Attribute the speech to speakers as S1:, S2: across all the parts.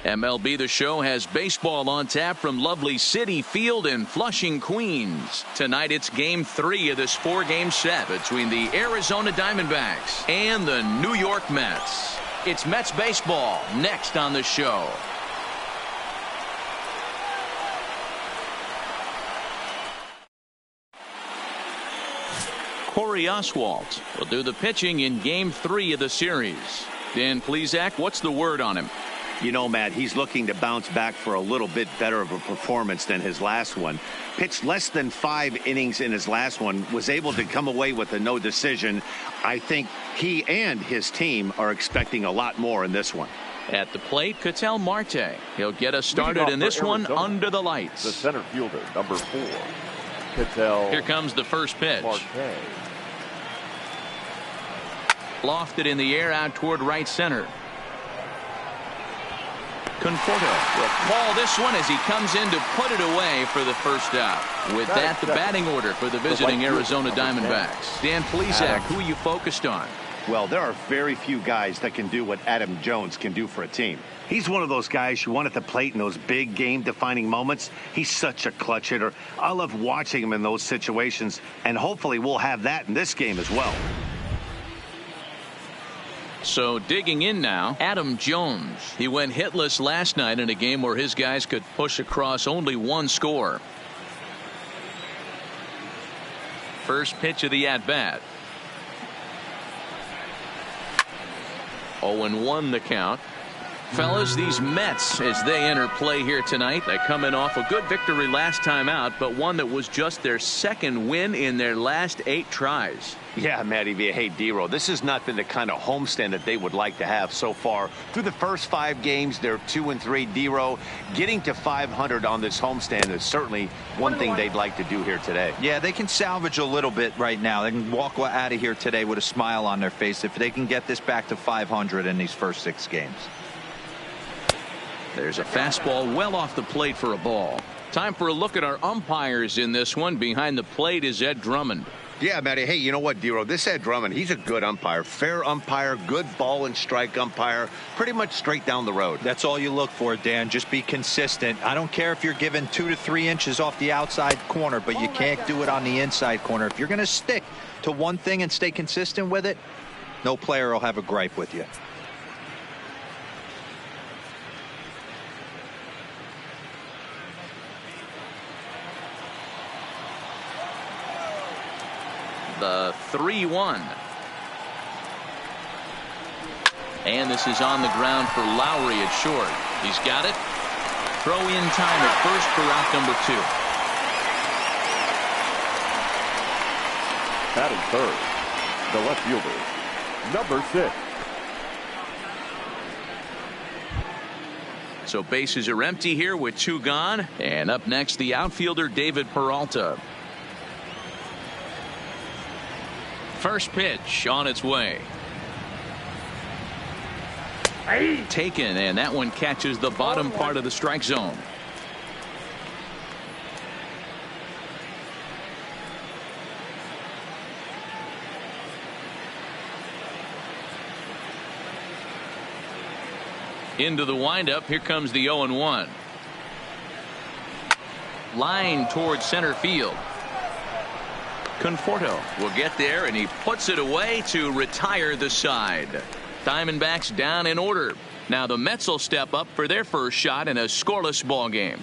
S1: MLB The Show has baseball on tap from lovely Citi Field in Flushing, Queens. Tonight it's Game 3 of this 4-game set between the Arizona Diamondbacks and the New York Mets. It's Mets baseball next on the show. Corey Oswalt will do the pitching in Game 3 of the series. Dan Plesac, what's the word on him?
S2: You know, Matt, he's looking to bounce back for a little bit better of a performance than his last one. Pitched less than 5 innings in his last one, was able to come away with a no decision. I think he and his team are expecting a lot more in this one.
S1: At the plate, Ketel Marte. He'll get us started in this one under the lights.
S3: The center fielder, number 4, Ketel.
S1: Here comes the first pitch.
S3: Marte.
S1: Lofted in the air out toward right center. Conforto will call this one as he comes in to put it away for the first out. With that, the batting order for the visiting Arizona Diamondbacks. Dan Plesac, who are you focused on?
S2: Well, there are very few guys that can do what Adam Jones can do for a team. He's one of those guys you want at the plate in those big game-defining moments. He's such a clutch hitter. I love watching him in those situations, and hopefully we'll have that in this game as well.
S1: So digging in now, Adam Jones. He went hitless last night in a game where his guys could push across only one score. First pitch of the at-bat. 0-1 the count. Fellas, these Mets, as they enter play here tonight, they come in off a good victory last time out, but one that was just their second win in their last 8 tries.
S2: Yeah, Matty V. Hey, D-Row, this has not been the kind of homestand that they would like to have so far. Through the first 5 games, they're 2-3. D-Row, getting to 500 on this homestand is certainly one thing they'd like to do here today.
S4: Yeah, they can salvage a little bit right now. They can walk out of here today with a smile on their face if they can get this back to 500 in these first 6 games.
S1: There's a fastball well off the plate for a ball. Time for a look at our umpires in this one. Behind the plate is Ed Drummond.
S2: Yeah, Matty. Hey, you know what, D-Row? This Ed Drummond, he's a good umpire. Fair umpire, good ball and strike umpire. Pretty much straight down the road.
S4: That's all you look for, Dan. Just be consistent. I don't care if you're given 2 to 3 inches off the outside corner, but you can't do it on the inside corner. If you're going to stick to one thing and stay consistent with it, no player will have a gripe with you.
S1: The 3-1. And this is on the ground for Lowry at short. He's got it. Throw in time at first for out number 2.
S3: Batting third, the left fielder, number 6.
S1: So bases are empty here with 2 gone. And up next, the outfielder David Peralta. First pitch on its way. Taken, and that one catches the bottom part of the strike zone. Into the windup. Here comes the 0-1. Line towards center field. Conforto will get there, and he puts it away to retire the side. Diamondbacks down in order. Now the Mets will step up for their first shot in a scoreless ball game.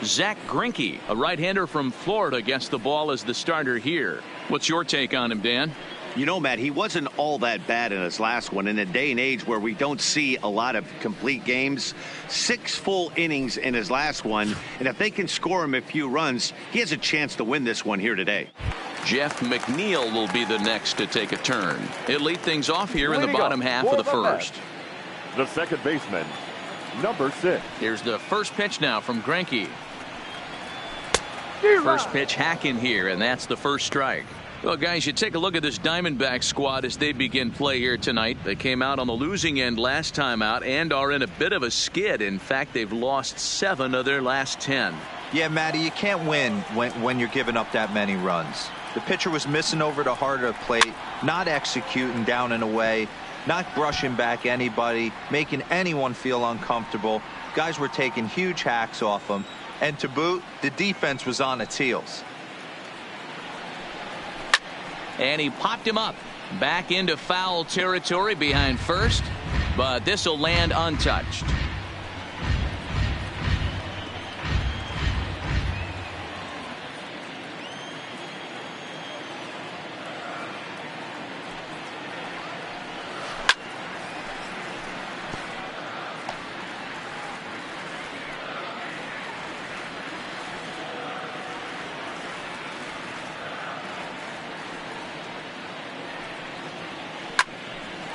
S1: Zach Greinke, a right-hander from Florida, gets the ball as the starter here. What's your take on him, Dan?
S2: You know, Matt, he wasn't all that bad in his last one. In a day and age where we don't see a lot of complete games, 6 full innings in his last one. And if they can score him a few runs, he has a chance to win this one here today.
S1: Jeff McNeil will be the next to take a turn. He'll lead things off here in the bottom half of the first.
S3: The second baseman, number 6.
S1: Here's the first pitch now from Greinke. First pitch hack in here, and that's the first strike. Well, guys, you take a look at this Diamondback squad as they begin play here tonight. They came out on the losing end last time out and are in a bit of a skid. In fact, they've lost 7 of their last 10.
S4: Yeah, Matty, you can't win when you're giving up that many runs. The pitcher was missing over the heart of the plate, not executing down and away, not brushing back anybody, making anyone feel uncomfortable. Guys were taking huge hacks off him. And to boot, the defense was on its heels.
S1: And he popped him up. Back into foul territory behind first. But this will land untouched.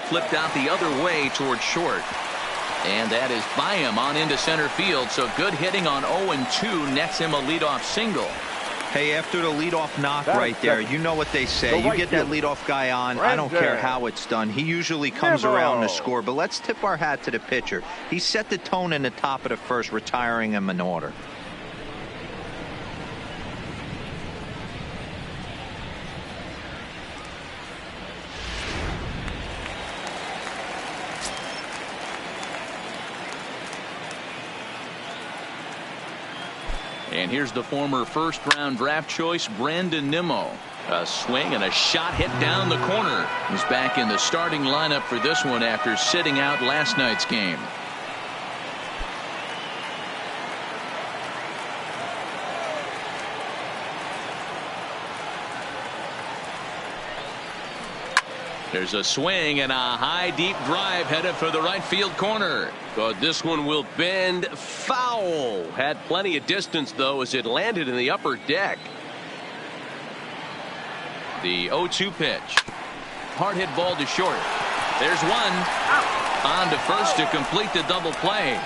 S1: Flipped out the other way towards short. And that is by him on into center field. So good hitting on 0-2 nets him a leadoff single.
S4: Hey, after the leadoff knock right there, you know what they say. You get that leadoff guy on, I don't care how it's done. He usually comes around to score. But let's tip our hat to the pitcher. He set the tone in the top of the first, retiring him in order.
S1: And here's the former first-round draft choice, Brandon Nimmo. A swing and a shot hit down the corner. He's back in the starting lineup for this one after sitting out last night's game. There's a swing and a high deep drive headed for the right field corner.
S5: But this one will bend foul. Had plenty of distance though as it landed in the upper deck.
S1: The 0-2 pitch. Hard hit ball to short. There's one. On to first to complete the double play.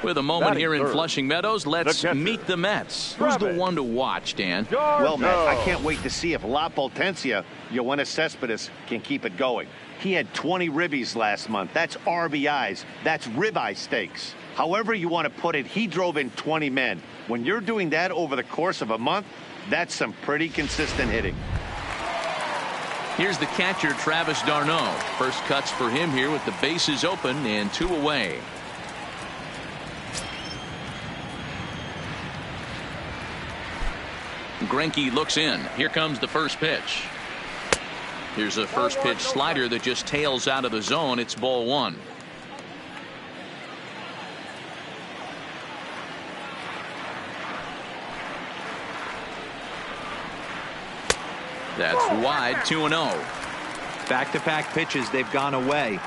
S1: With a moment here in Flushing Meadows, let's meet the Mets. Who's the one to watch, Dan?
S2: Well, Matt, I can't wait to see if La Potencia, Yoenis Cespedes, can keep it going. He had 20 ribbies last month. That's RBIs. That's ribeye steaks. However you want to put it, he drove in 20 men. When you're doing that over the course of a month, that's some pretty consistent hitting.
S1: Here's the catcher, Travis d'Arnaud. First cuts for him here with the bases open and 2 away. Greinke looks in. Here comes the first pitch. Here's a first pitch slider that just tails out of the zone. It's ball 1. That's wide, 2-0.
S4: Back-to-back pitches, they've gone away.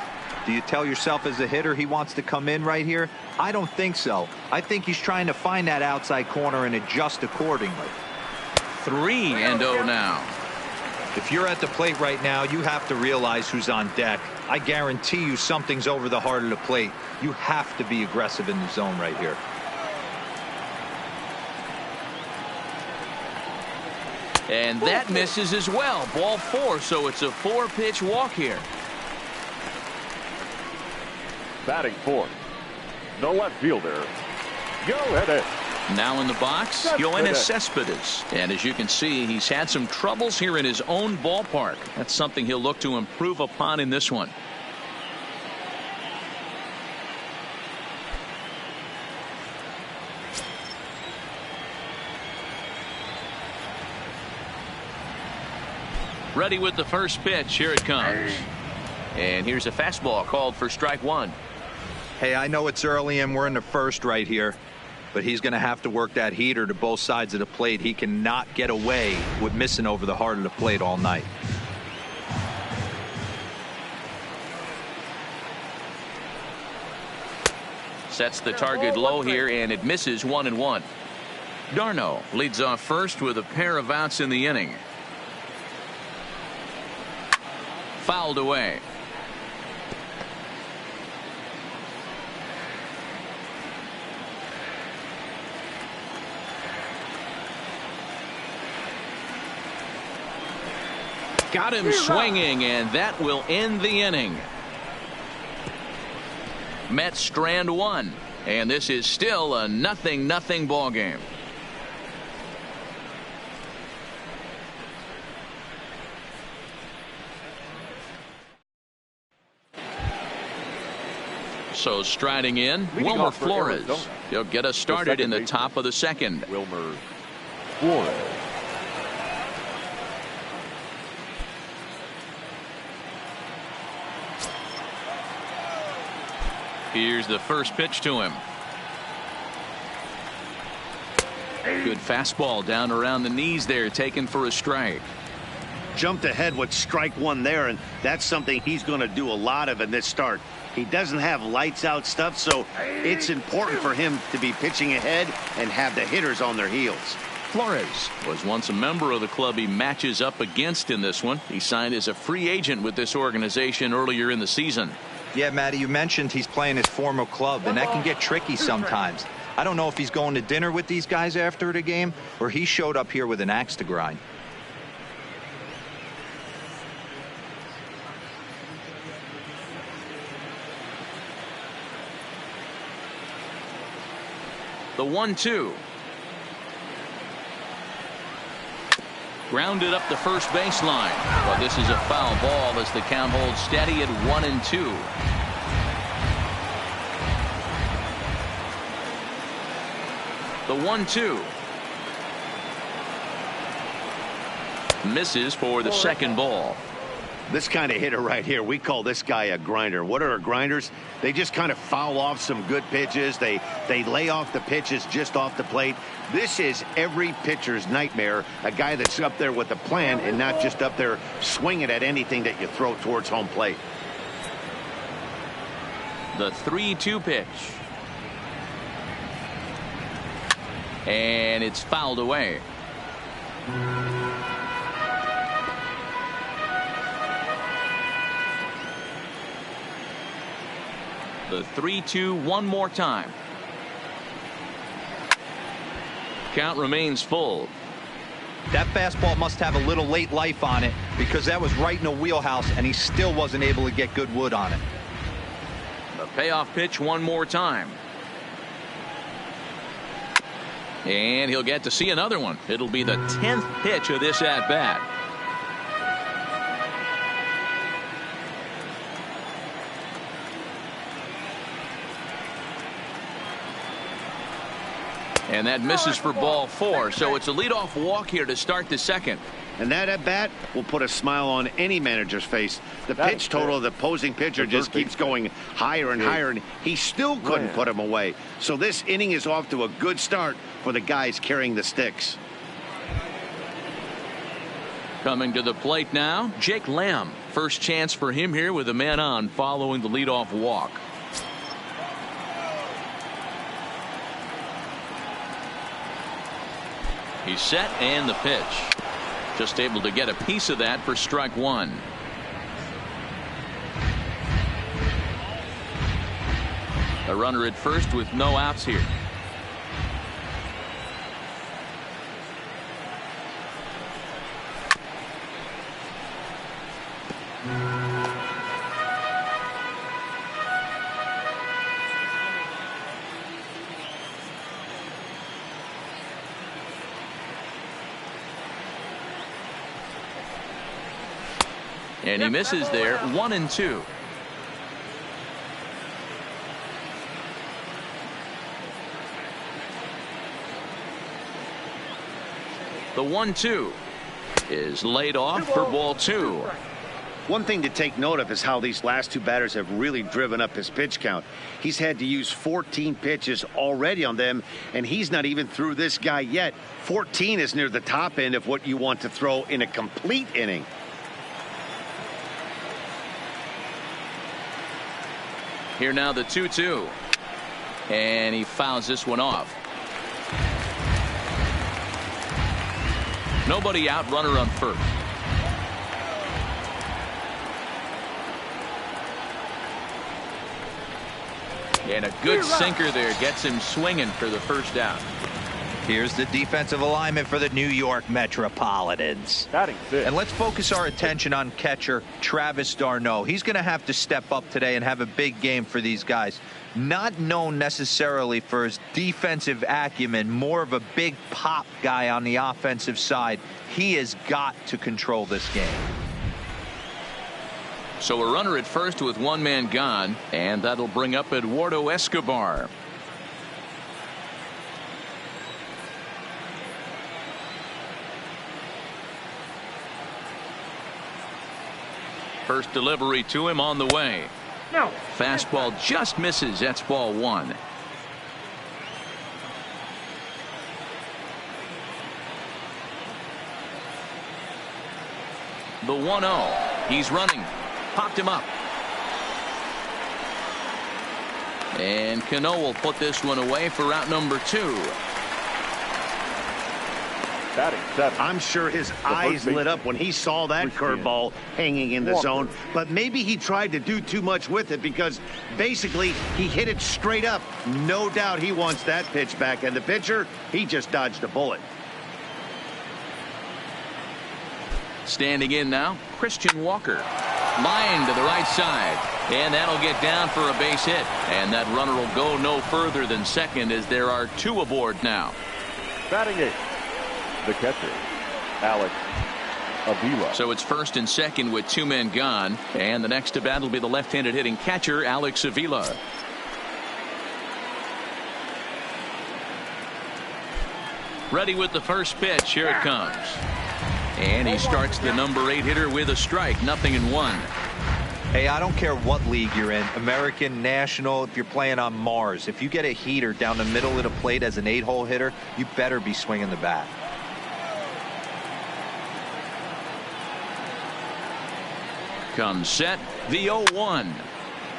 S4: Do you tell yourself as a hitter he wants to come in right here? I don't think so. I think he's trying to find that outside corner and adjust accordingly.
S1: 3-0 now.
S4: If you're at the plate right now, you have to realize who's on deck. I guarantee you something's over the heart of the plate. You have to be aggressive in the zone right here.
S1: And that misses as well. Ball 4, so it's a 4-pitch walk here.
S3: Batting fourth, the left fielder, go ahead.
S1: Now in the box, Yoenis Cespedes. And as you can see, he's had some troubles here in his own ballpark. That's something he'll look to improve upon in this one. Ready with the first pitch. Here it comes. And here's a fastball called for strike 1.
S4: Hey, I know it's early and we're in the first right here, but he's going to have to work that heater to both sides of the plate. He cannot get away with missing over the heart of the plate all night.
S1: Sets the target low here, and it misses 1-1. d'Arnaud leads off first with a pair of outs in the inning. Fouled away. Got him swinging, and that will end the inning. Mets strand 1. And this is still a 0-0 ball game. So striding in, Wilmer Flores. He'll get us started in the top of the second.
S3: Wilmer Flores.
S1: Here's the first pitch to him. Good fastball down around the knees there, taken for a strike.
S2: Jumped ahead with strike one there, and that's something he's going to do a lot of in this start. He doesn't have lights out stuff, so it's important for him to be pitching ahead and have the hitters on their heels.
S1: Flores was once a member of the club he matches up against in this one. He signed as a free agent with this organization earlier in the season.
S4: Yeah, Matty, you mentioned he's playing his former club, and that can get tricky sometimes. I don't know if he's going to dinner with these guys after the game, or he showed up here with an axe to grind.
S1: The 1-2. Grounded up the first baseline. But this is a foul ball as the count holds steady at 1-2. The 1-2. Misses for the second ball.
S2: This kind of hitter right here, we call this guy a grinder. What are grinders? They just kind of foul off some good pitches. They lay off the pitches just off the plate. This is every pitcher's nightmare, a guy that's up there with a plan and not just up there swinging at anything that you throw towards home plate.
S1: The 3-2 pitch. And it's fouled away. The 3-2 one more time. Count remains full.
S4: That fastball must have a little late life on it, because that was right in the wheelhouse and he still wasn't able to get good wood on it.
S1: The payoff pitch one more time. And he'll get to see another one. It'll be the 10th pitch of this at bat. And that misses for ball 4. So it's a leadoff walk here to start the second.
S2: And that at bat will put a smile on any manager's face. The pitch total of the opposing pitcher just keeps going higher and higher, and he still couldn't put him away. So this inning is off to a good start for the guys carrying the sticks.
S1: Coming to the plate now, Jake Lamb. First chance for him here with a man on following the leadoff walk. He's set, and the pitch. Just able to get a piece of that for strike one. A runner at first with no outs here. And he misses there. 1-2. The 1-2 is laid off for ball 2.
S2: One thing to take note of is how these last two batters have really driven up his pitch count. He's had to use 14 pitches already on them, and he's not even through this guy yet. 14 is near the top end of what you want to throw in a complete inning.
S1: Here now the 2-2. And he fouls this one off. Nobody out, runner on first. And a good sinker there gets him swinging for the first out.
S4: Here's the defensive alignment for the New York Metropolitans.
S3: Batting fifth.
S4: And let's focus our attention on catcher Travis d'Arnaud. He's going to have to step up today and have a big game for these guys. Not known necessarily for his defensive acumen, more of a big pop guy on the offensive side. He has got to control this game.
S1: So a runner at first with one man gone, and that'll bring up Eduardo Escobar. First delivery to him on the way.
S6: No.
S1: Fastball just misses. That's ball one. The 1-0. He's running. Popped him up. And Cano will put this one away for out number 2.
S3: Batting seventh.
S2: I'm sure his eyes lit up when he saw that curveball hanging in the zone, but maybe he tried to do too much with it because basically he hit it straight up. No doubt he wants that pitch back, and the pitcher, he just dodged a bullet.
S1: Standing in now, Christian Walker. Line to the right side, and that'll get down for a base hit, and that runner will go no further than second as there are 2 aboard now.
S3: Batting eighth. The catcher, Alex Avila.
S1: So it's first and second with 2 men gone, and the next to bat will be the left-handed hitting catcher Alex Avila. Ready with the first pitch. Here it comes. And he starts the number 8 hitter with a strike. 0-1.
S4: Hey, I don't care what league you're in, American, National, if you're playing on Mars. If you get a heater down the middle of the plate as an 8-hole hitter, you better be swinging the bat.
S1: Comes set. The 0-1.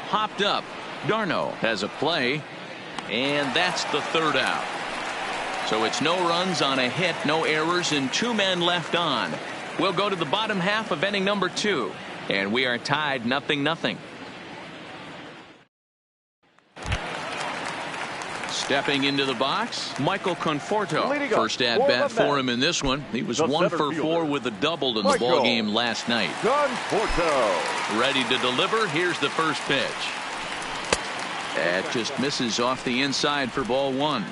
S1: Hopped up. d'Arnaud has a play. And that's the 3rd out. So it's no runs on a hit, no errors, and 2 men left on. We'll go to the bottom half of inning number 2. And we are tied 0-0. Stepping into the box, Michael Conforto. First at bat for him in this one. He was 1 for 4 with a double in the ball game last night.
S3: Conforto.
S1: Ready to deliver. Here's the first pitch. That just misses off the inside for ball 1.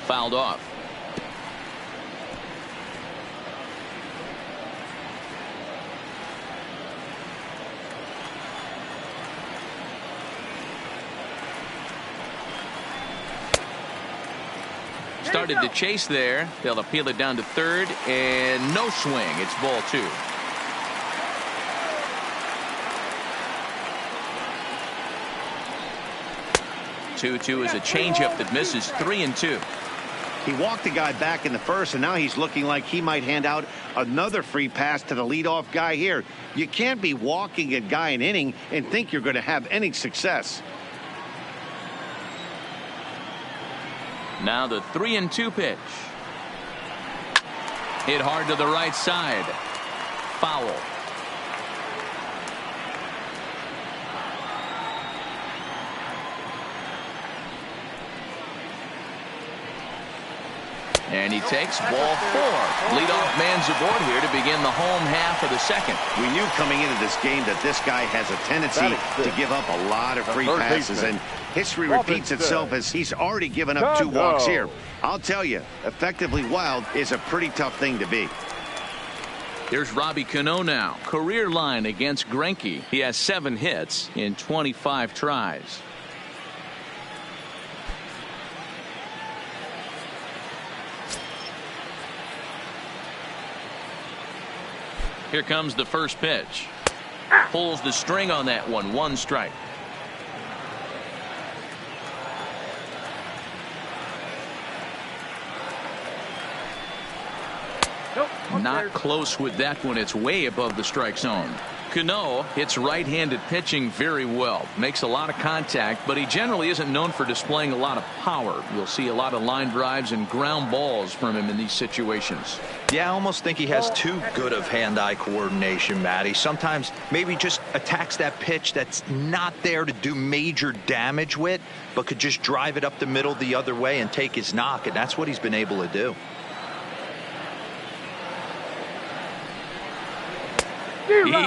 S1: Fouled off. Started to chase there. They'll appeal it down to third, and no swing. It's ball 2. Two is a changeup that misses. 3-2.
S2: He walked the guy back in the first, and now he's looking like he might hand out another free pass to the leadoff guy here. You can't be walking a guy an inning and think you're going to have any success.
S1: Now the 3-2 pitch. Hit hard to the right side. Foul. And he takes ball 4. Leadoff man's aboard here to begin the home half of the second.
S2: We knew coming into this game that this guy has a tendency to give up a lot of free passes, and history repeats itself as he's already given up 2 walks here. I'll tell you, effectively wild is a pretty tough thing to be.
S1: Here's Robbie Cano now. Career line against Greinke. He has 7 hits in 25 tries. Here comes the first pitch. Pulls the string on that one. 1 strike. Not close with that one. It's way above the strike zone. Cano hits right-handed pitching very well. Makes a lot of contact, but he generally isn't known for displaying a lot of power. You'll see a lot of line drives and ground balls from him in these situations.
S4: Yeah, I almost think he has too good of hand-eye coordination, Matty. Sometimes maybe just attacks that pitch that's not there to do major damage with, but could just drive it up the middle the other way and take his knock, and that's what he's been able to do.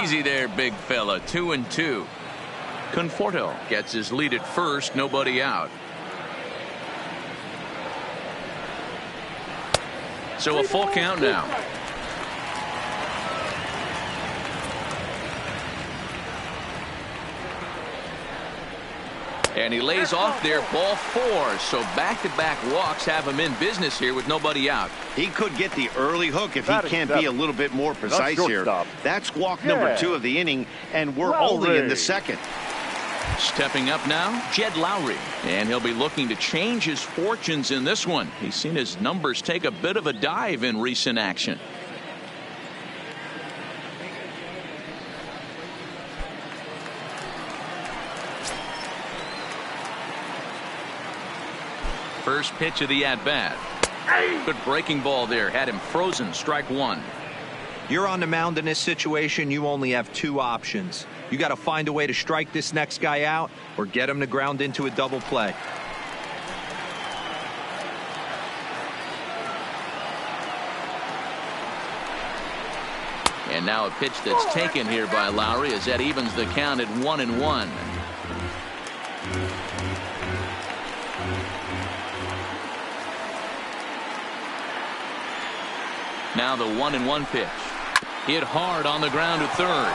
S1: Easy there, big fella. 2-2. Conforto gets his lead at first. Nobody out. So a full count now. And he lays off there, ball 4. So back-to-back walks have him in business here with nobody out.
S2: He could get the early hook if he can't be a little bit more precise here. That's walk number 2 of the inning, and we're only in the second.
S1: Stepping up now, Jed Lowry. And he'll be looking to change his fortunes in this one. He's seen his numbers take a bit of a dive in recent action. First pitch of the at-bat. Good breaking ball there. Had him frozen. Strike 1.
S4: You're on the mound in this situation. You only have 2 options. You got to find a way to strike this next guy out or get him to ground into a double play.
S1: And now a pitch that's taken here by Lowry as that evens the count at 1-1. Now the 1-1 pitch. Hit hard on the ground to third.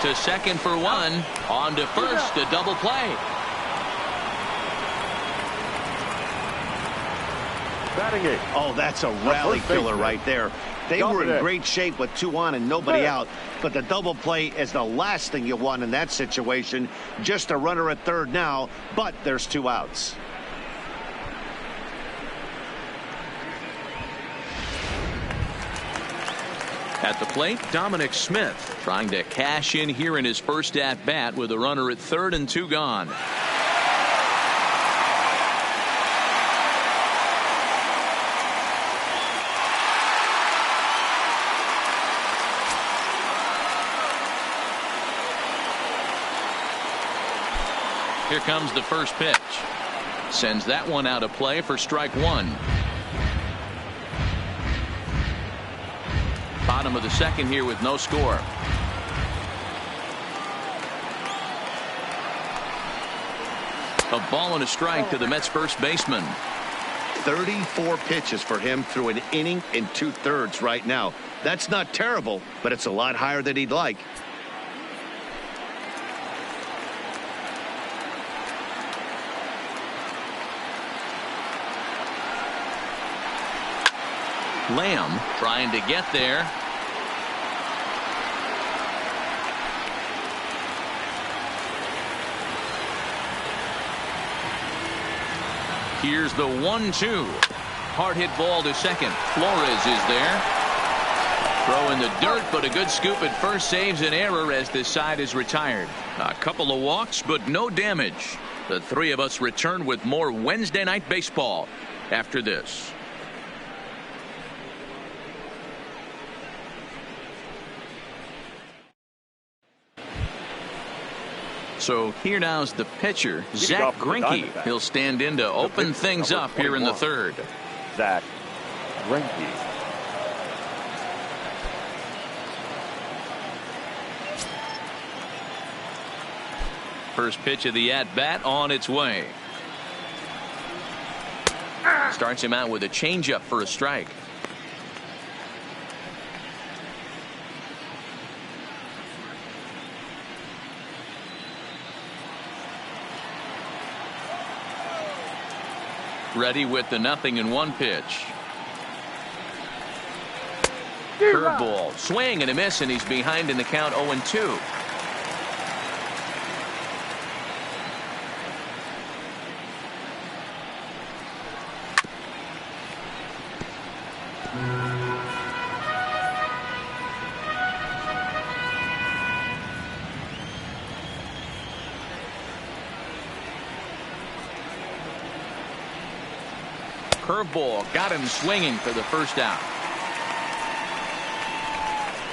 S1: To second for 1. On to first. A double play.
S3: Batting 8.
S2: Oh, that's a rally killer right there. They were in great shape with 2 on and nobody out. But the double play is the last thing you want in that situation. Just a runner at third now, but there's 2 outs.
S1: At the plate, Dominic Smith trying to cash in here in his first at-bat with a runner at third and 2 gone. Here comes the first pitch. Sends that one out of play for strike 1. Bottom of the second here with no score. A ball and a strike to the Mets first baseman.
S2: 34 pitches for him through an inning and 2/3 right now. That's not terrible, but it's a lot higher than he'd like.
S1: Lamb trying to get there. Here's the 1-2. Hard hit ball to second. Flores is there. Throw in the dirt, but a good scoop at first saves an error as this side is retired. A couple of walks, but no damage. The 3 of us return with more Wednesday Night Baseball after this. So here now's the pitcher, Zach Greinke. He'll stand in to open things up here in the third.
S3: Zach Greinke.
S1: First pitch of the at-bat on its way. Starts him out with a changeup for a strike. Ready with the 0-1 pitch. Curveball, swing and a miss, and he's behind in the count 0-2. curveball got him swinging for the first out.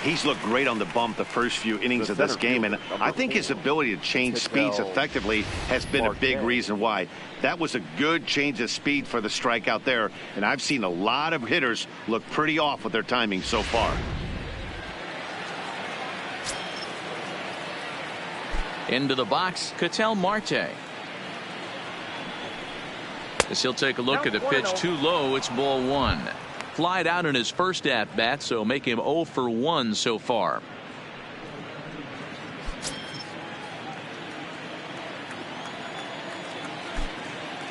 S2: He's looked great on the bump the first few innings of this game, and I think his ability to change speeds effectively has been a big reason why. That was a good change of speed for the strikeout there, and I've seen a lot of hitters look pretty off with their timing so far.
S1: Into the box, Ketel Marte. As he'll take a look at the pitch too low, it's ball one. Flied out in his first at-bat, so make him 0 for 1 so far.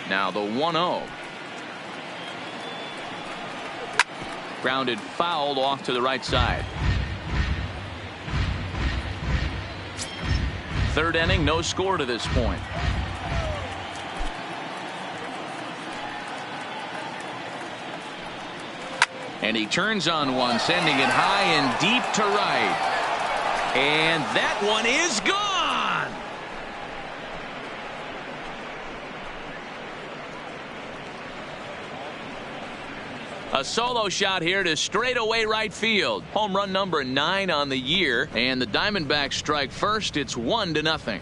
S1: Now the 1-0. Grounded foul off to the right side. Third inning, no score to this point. And he turns on one, sending it high and deep to right. And that one is gone. A solo shot here to straightaway right field. Home run number 9 on the year. And the Diamondbacks strike first. It's 1-0.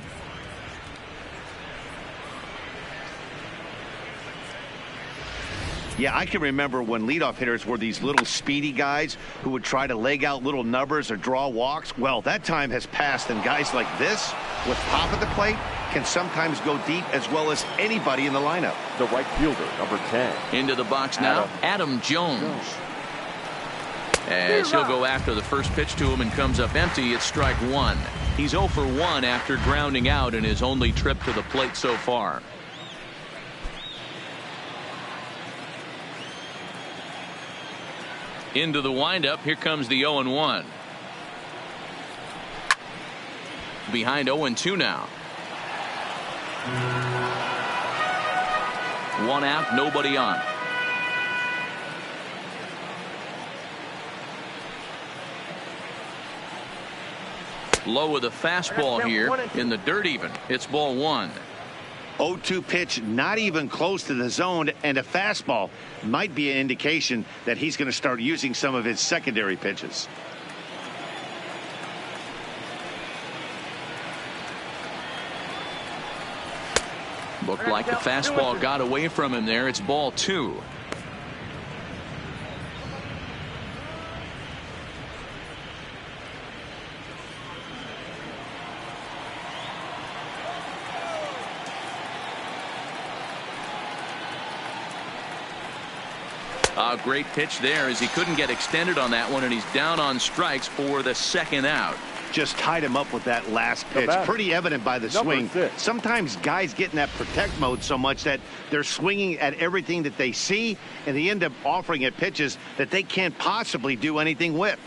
S2: Yeah, I can remember when leadoff hitters were these little speedy guys who would try to leg out little numbers or draw walks. Well, that time has passed, and guys like this with pop at the plate can sometimes go deep as well as anybody in the lineup.
S3: The right fielder, number 10.
S1: Into the box now, Adam Jones. As he'll go after the first pitch to him and comes up empty, it's strike one. He's 0 for 1 after grounding out in his only trip to the plate so far. Into the windup. Here comes the 0-1. Behind 0-2 now. One out, nobody on. Low with a fastball here in the dirt even. It's ball one.
S2: 0-2 pitch, not even close to the zone, and a fastball might be an indication that he's going to start using some of his secondary pitches.
S1: Looked like the fastball got away from him there. It's ball two. A great pitch there as he couldn't get extended on that one, and he's down on strikes for the second out.
S2: Just tied him up with that last pitch. Pretty evident by the swing. Sometimes guys get in that protect mode so much that they're swinging at everything that they see, and they end up offering at pitches that they can't possibly do anything with.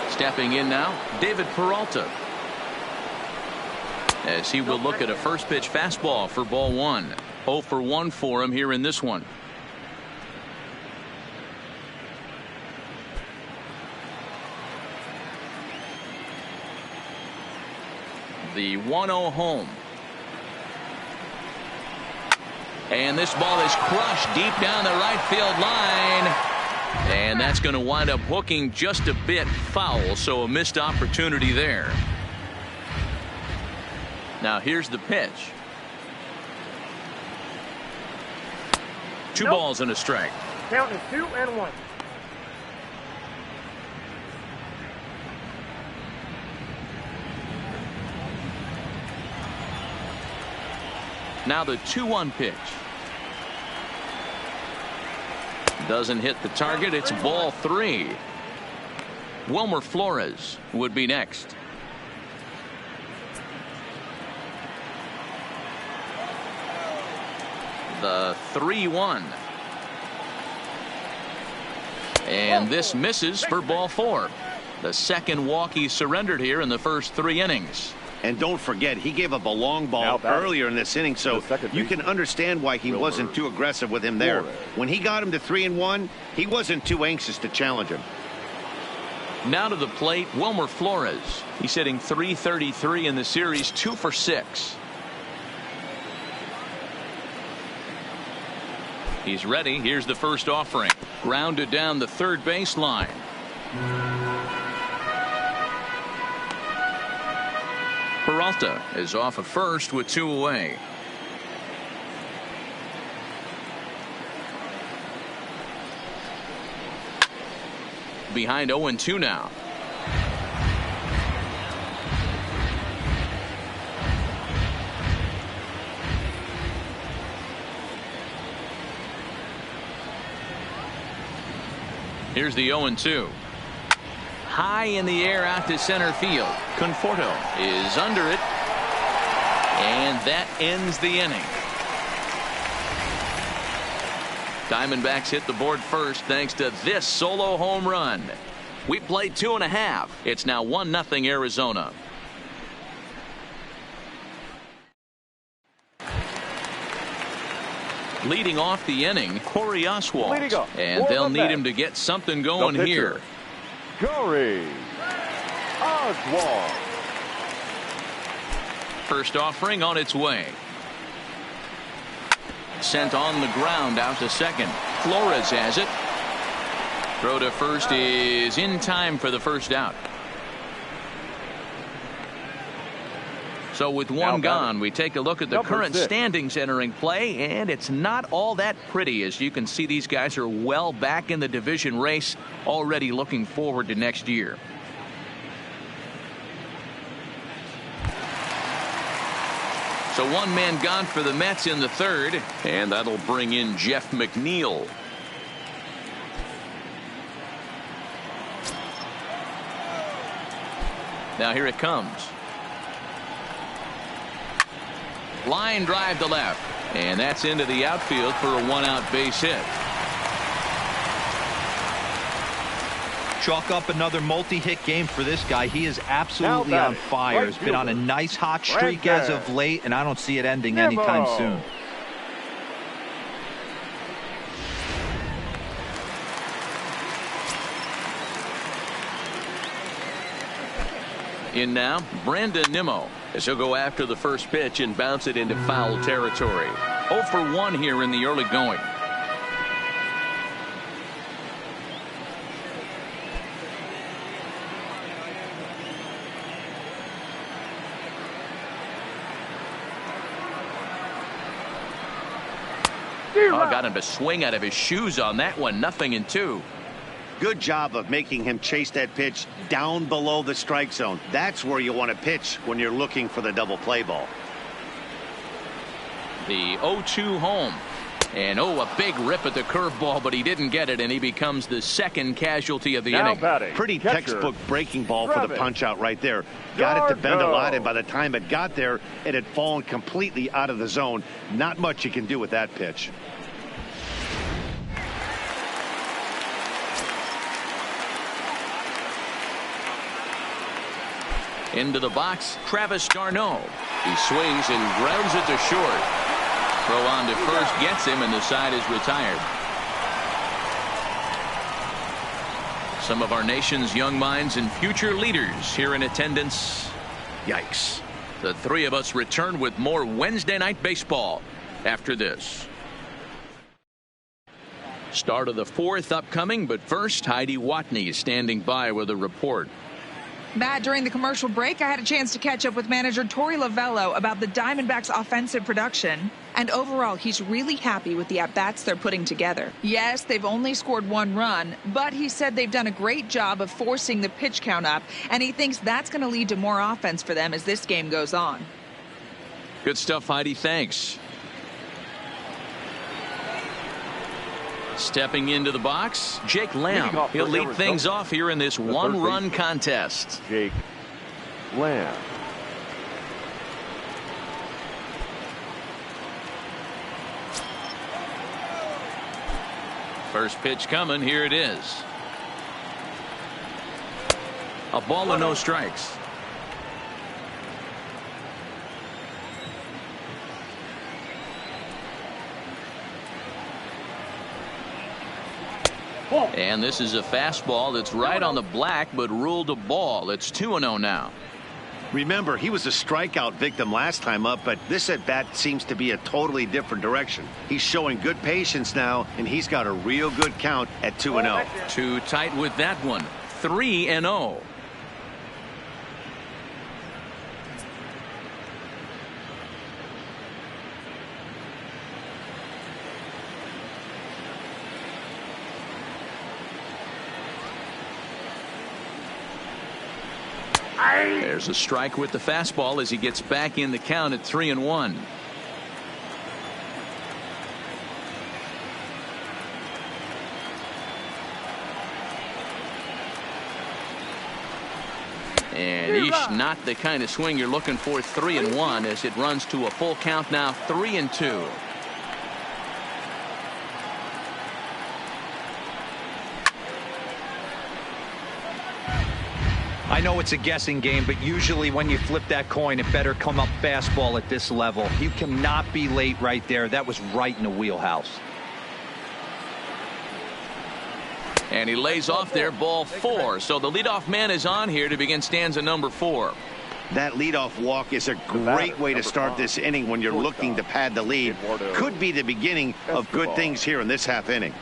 S1: Stepping in now, David Peralta. As he will look at a first pitch fastball for ball one. 0 for 1 for him here in this one. The 1-0 home. And this ball is crushed deep down the right field line. And that's going to wind up hooking just a bit foul, so a missed opportunity there. Now here's the pitch. Two balls and a strike.
S6: Count is 2-1.
S1: Now the 2-1 pitch. Doesn't hit the target. It's ball three. Wilmer Flores would be next. The 3-1. And this misses for ball four. The second walk he surrendered here in the first 3 innings.
S2: And don't forget, he gave up a long ball earlier in this inning, so you can understand why he wasn't too aggressive with him there. When he got him to 3-1, he wasn't too anxious to challenge him.
S1: Now to the plate, Wilmer Flores. He's hitting .333 in the series, 2 for 6. He's ready. Here's the first offering. Grounded down the third baseline. Peralta is off of first with 2 away. Behind 0-2 now. Here's the 0-2. High in the air out to center field. Conforto is under it. And that ends the inning. Diamondbacks hit the board first thanks to this solo home run. We played 2.5. It's now 1-0 Arizona. Leading off the inning, Corey Oswalt. And they'll need him to get something going here.
S3: Corey Oswalt.
S1: First offering on its way. Sent on the ground out to second. Flores has it. Throw to first is in time for the first out. So with one gone, we take a look at the current standings entering play, and it's not all that pretty. As you can see, these guys are well back in the division race, already looking forward to next year. So one man gone for the Mets in the third, and that'll bring in Jeff McNeil. Now here it comes. Line drive to left, and that's into the outfield for a 1-out base hit.
S4: Chalk up another multi-hit game for this guy. He is absolutely on fire. He's been on a nice hot streak as of late, and I don't see it ending anytime soon.
S1: In now, Brandon Nimmo, as he'll go after the first pitch and bounce it into foul territory. 0 for 1 here in the early going. Oh, got him to swing out of his shoes on that one. 0-2.
S2: Good job of making him chase that pitch down below the strike zone. That's where you want to pitch when you're looking for the double play ball.
S1: The 0-2 home. And a big rip at the curveball, but he didn't get it, and he becomes the second casualty of the inning.
S2: Pretty textbook breaking ball for the punch out right there. Got it to bend a lot, and by the time it got there, it had fallen completely out of the zone. Not much you can do with that pitch.
S1: Into the box, Travis d'Arnaud. He swings and grounds it to short. Throw on to first gets him, and the side is retired. Some of our nation's young minds and future leaders here in attendance. Yikes. The three of us return with more Wednesday night baseball after this. Start of the fourth upcoming, but first, Heidi Watney standing by with a report.
S6: Matt, during the commercial break, I had a chance to catch up with manager Torey Lovello about the Diamondbacks' offensive production. And overall, he's really happy with the at-bats they're putting together. Yes, they've only scored 1 run, but he said they've done a great job of forcing the pitch count up, and he thinks that's going to lead to more offense for them as this game goes on.
S1: Good stuff, Heidi. Thanks. Stepping into the box, Jake Lamb. He'll lead things off here in this one-run contest.
S3: Jake Lamb.
S1: First pitch coming. Here it is. A ball and no strikes. And this is a fastball that's right on the black, but ruled a ball. It's 2-0 now.
S2: Remember, he was a strikeout victim last time up, but this at bat seems to be a totally different direction. He's showing good patience now, and he's got a real good count at 2-0.
S1: Too tight with that one. 3-0. There's a strike with the fastball as he gets back in the count at 3-1. And eesh, not the kind of swing you're looking for. 3-1 as it runs to a full count now. 3-2.
S4: I know it's a guessing game, but usually when you flip that coin, it better come up fastball at this level. You cannot be late right there. That was right in the wheelhouse.
S1: And he lays off there, ball 4. So the leadoff man is on here to begin stanza number 4.
S2: That leadoff walk is a great way to start this inning when you're looking to pad the lead. Could be the beginning of good things here in this half inning.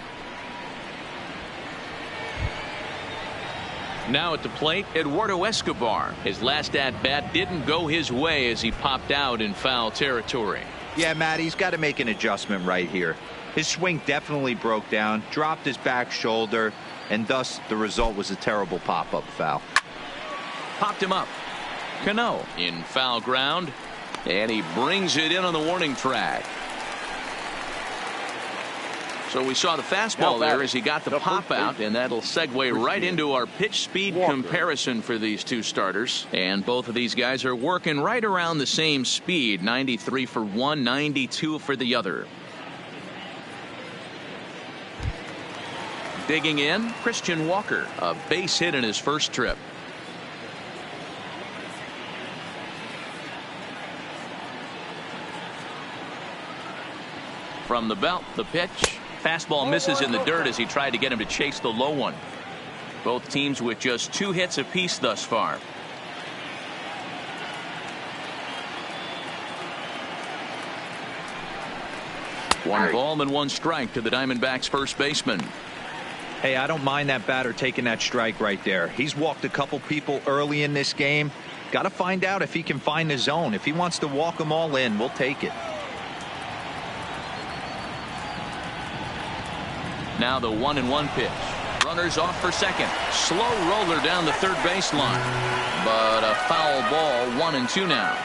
S1: Now at the plate, Eduardo Escobar. His last at-bat didn't go his way as he popped out in foul territory.
S4: Yeah, Matt, he's got to make an adjustment right here. His swing definitely broke down, dropped his back shoulder, and thus the result was a terrible pop-up foul.
S1: Popped him up. Cano in foul ground, and he brings it in on the warning track. So we saw the fastball there as he got the pop out, and that'll segue right into our pitch speed comparison for these two starters. And both of these guys are working right around the same speed. 93 for one, 92 for the other. Digging in, Christian Walker, a base hit in his first trip. From the belt, the pitch. Fastball misses in the dirt as he tried to get him to chase the low one. Both teams with just 2 hits apiece thus far. One ball and 1 strike to the Diamondbacks first baseman.
S4: Hey, I don't mind that batter taking that strike right there. He's walked a couple people early in this game. Got to find out if he can find the zone. If he wants to walk them all in, we'll take it.
S1: Now the 1-1 pitch. Runners off for second. Slow roller down the third baseline. But a foul ball. 1-2 now.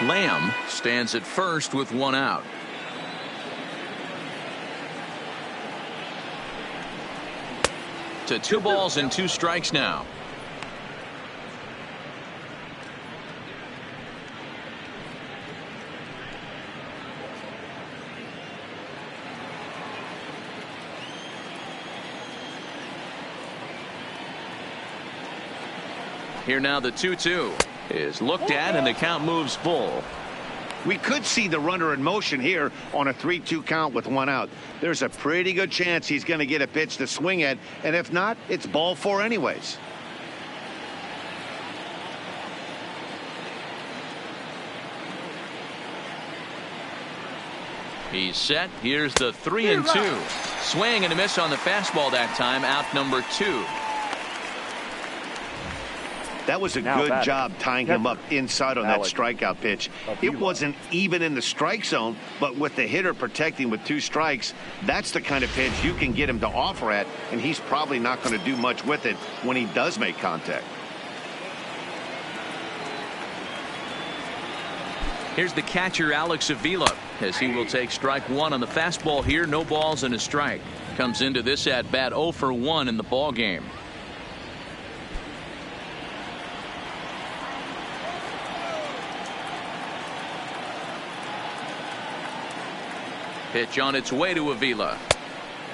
S1: Lamb stands at first with 1 out. To 2 balls and 2 strikes now. Here now the 2-2 is looked at and the count moves full.
S2: We could see the runner in motion here on a 3-2 count with 1 out. There's a pretty good chance he's going to get a pitch to swing at, and if not, it's ball 4 anyways.
S1: He's set. Here's the 3-2. Swing and a miss on the fastball that time. Out number 2.
S2: That was a good job tying him up inside on that strikeout pitch. It wasn't even in the strike zone, but with the hitter protecting with 2 strikes, that's the kind of pitch you can get him to offer at, and he's probably not going to do much with it when he does make contact.
S1: Here's the catcher, Alex Avila, as he will take strike 1 on the fastball here. No balls and a strike. Comes into this at bat 0 for 1 in the ball game. Pitch on its way to Avila.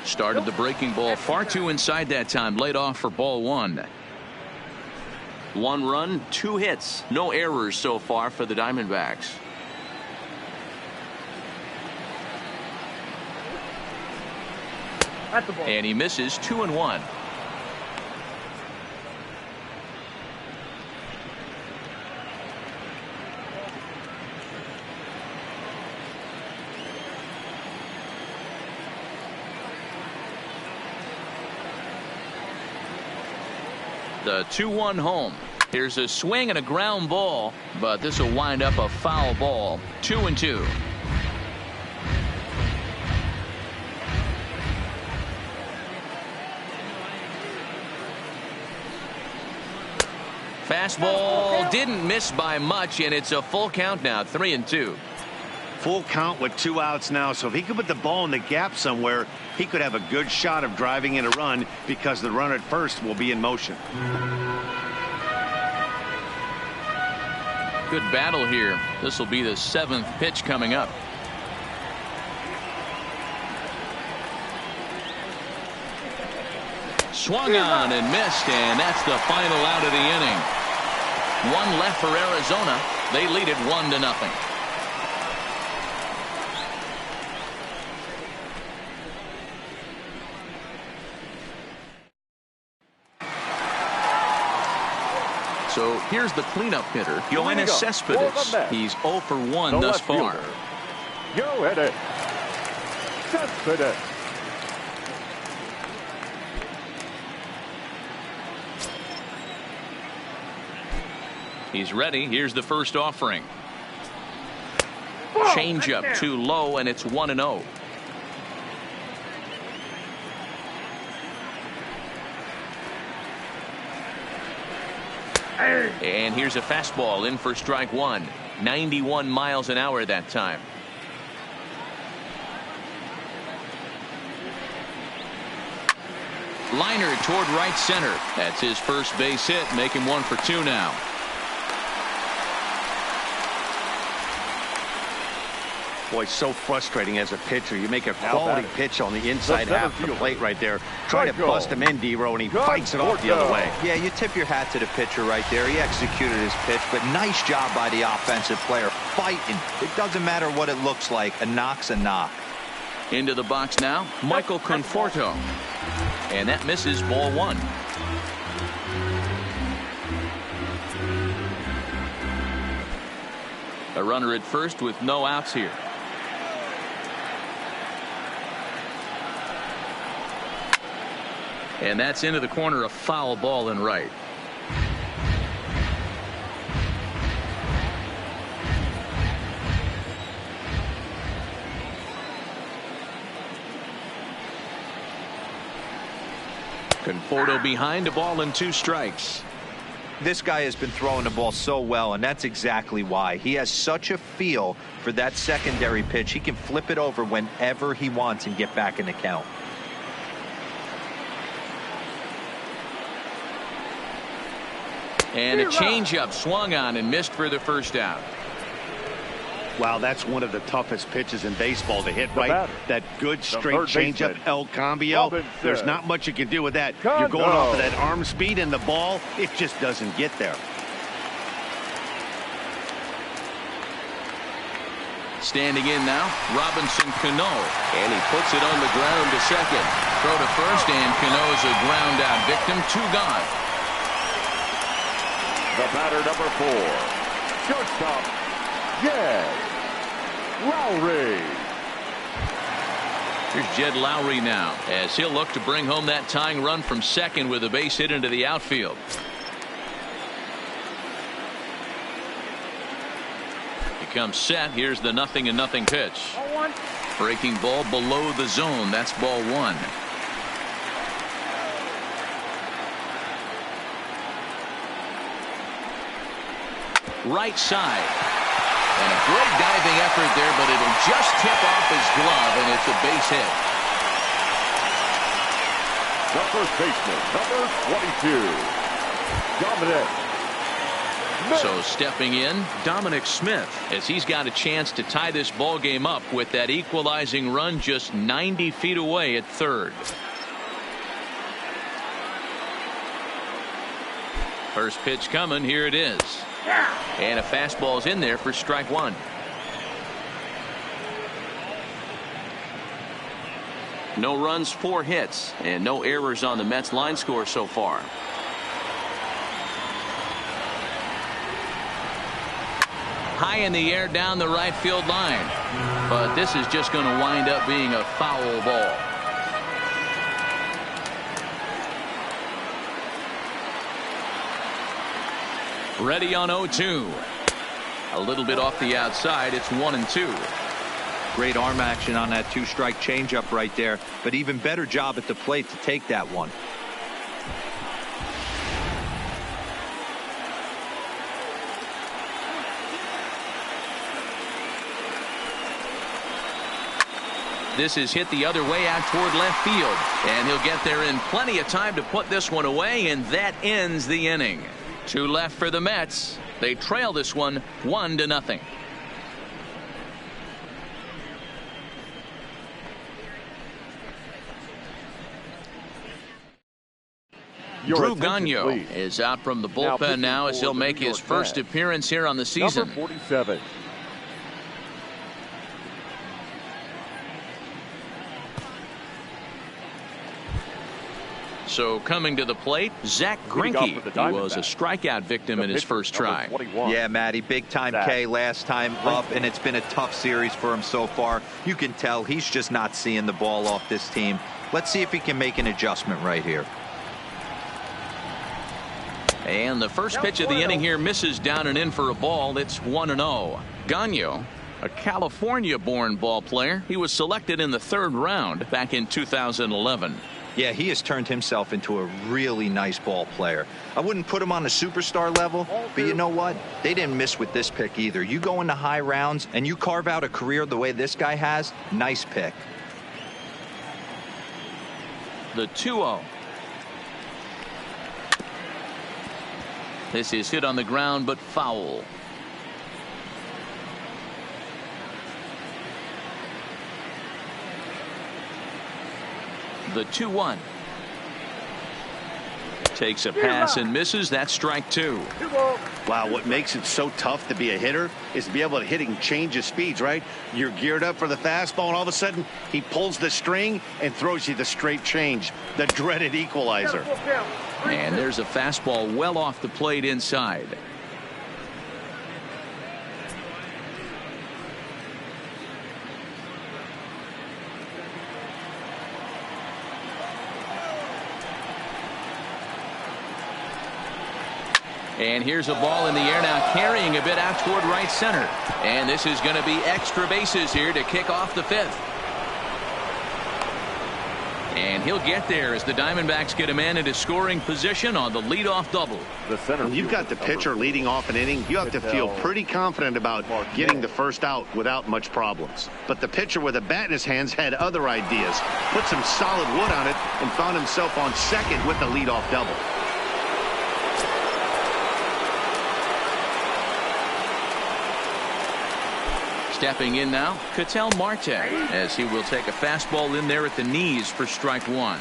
S1: Started the breaking ball far too inside that time. Laid off for ball 1. 1 run, 2 hits. No errors so far for the Diamondbacks. And he misses 2-1. The 2-1 home. Here's a swing and a ground ball, but this will wind up a foul ball. 2-2. Fastball didn't miss by much, and it's a full count now. 3-2.
S2: Full count with 2 outs now, so if he could put the ball in the gap somewhere, he could have a good shot of driving in a run because the runner at first will be in motion.
S1: Good battle here. This will be the 7th pitch coming up. Swung on and missed, and that's the final out of the inning. 1 left for Arizona. They lead it 1-0. So here's the cleanup hitter, Yoenis Cespedes. He's 0 for 1 thus far.
S3: Yoenis Cespedes.
S1: He's ready. Here's the first offering. Changeup too low, and it's 1-0. And here's a fastball in for strike 1. 91 miles an hour that time. Liner toward right center. That's his first base hit. Make him 1 for 2 now.
S2: Boy, so frustrating as a pitcher. You make a quality pitch on the inside half of the plate right there. Try to bust him in, D-Row, and he fights it off the other way.
S4: Yeah, you tip your hat to the pitcher right there. He executed his pitch, but nice job by the offensive player. Fighting. It doesn't matter what it looks like. A knock's a knock.
S1: Into the box now, Michael Conforto. And that misses ball 1. A runner at first with no outs here. And that's into the corner, a foul ball in right. Conforto behind, a ball and 2 strikes.
S4: This guy has been throwing the ball so well, and that's exactly why. He has such a feel for that secondary pitch. He can flip it over whenever he wants and get back in the count.
S1: And a changeup swung on and missed for the first out.
S2: Wow, that's one of the toughest pitches in baseball to hit, right? That good straight changeup, El Cambio. There's not much you can do with that. You're going off of that arm speed, and the ball, it just doesn't get there.
S1: Standing in now, Robinson Cano. And he puts it on the ground to second. Throw to first, and Cano's a ground out victim. 2 gone.
S3: The batter, number 4. Shortstop, Jed Lowry.
S1: Here's Jed Lowry now, as he'll look to bring home that tying run from second with a base hit into the outfield. He comes set. Here's the 0-0 pitch. Breaking ball below the zone. That's ball 1. Right side. And a great diving effort there, but it'll just tip off his glove, and it's a base hit.
S3: The first baseman, number 22, Dominic Smith.
S1: So stepping in, Dominic Smith, as he's got a chance to tie this ball game up with that equalizing run just 90 feet away at third. First pitch coming. Here it is. And a fastball's in there for strike 1. No runs, 4 hits, and no errors on the Mets line score so far. High in the air down the right field line. But this is just going to wind up being a foul ball. Ready on 0-2. A little bit off the outside. It's 1-2.
S4: Great arm action on that 2-strike changeup right there, but even better job at the plate to take that one.
S1: This is hit the other way out toward left field, and he'll get there in plenty of time to put this one away, and that ends the inning. 2 left for the Mets. They trail this one 1-0. Drew Gagno is out from the bullpen now as he'll make his first appearance here on the season.
S3: Number 47.
S1: So coming to the plate, Zach Greinke. He was a strikeout victim in his first try.
S4: Yeah, Matty, big time K last time up, and it's been a tough series for him so far. You can tell he's just not seeing the ball off this team. Let's see if he can make an adjustment right here.
S1: And the first pitch of the inning here misses down and in for a ball. It's 1-0. Gagno, a California-born ball player. He was selected in the 3rd round back in 2011.
S4: Yeah, he has turned himself into a really nice ball player. I wouldn't put him on the superstar level, but you know what? They didn't miss with this pick either. You go into high rounds and you carve out a career the way this guy has, nice pick.
S1: The 2-0. This is hit on the ground, but foul. The 2-1. Takes a pass and misses. That's strike 2.
S2: Wow, what makes it so tough to be a hitter is to be able to hit and change his speeds, right? You're geared up for the fastball, and all of a sudden he pulls the string and throws you the straight change, the dreaded equalizer.
S1: And there's a fastball well off the plate inside. And here's a ball in the air now, carrying a bit out toward right center. And this is going to be extra bases here to kick off the 5th. And he'll get there as the Diamondbacks get a man into scoring position on the leadoff double.
S2: When you've got the pitcher leading off an inning, you have to feel pretty confident about getting the first out without much problems. But the pitcher with a bat in his hands had other ideas, put some solid wood on it, and found himself on second with the leadoff double.
S1: Stepping in now, Ketel Marte, as he will take a fastball in there at the knees for strike 1.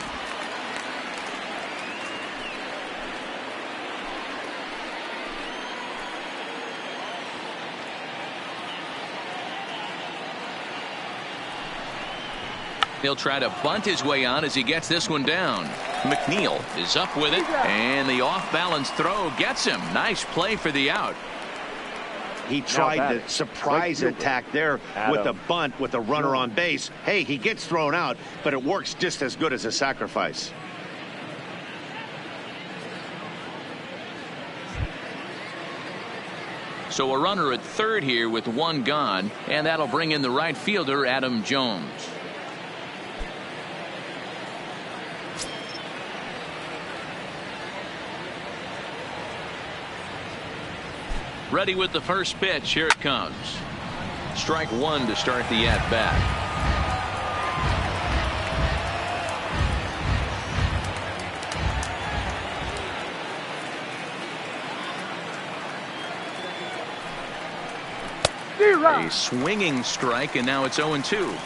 S1: He'll try to bunt his way on as he gets this one down. McNeil is up with it, and the off-balance throw gets him. Nice play for the out.
S2: He tried the surprise attack there with a bunt with a runner on base. Hey, he gets thrown out, but it works just as good as a sacrifice.
S1: So a runner at 3rd here with 1 gone, and that'll bring in the right fielder, Adam Jones. Ready with the first pitch. Here it comes. Strike 1 to start the at-bat. A swinging strike, and now it's 0-2.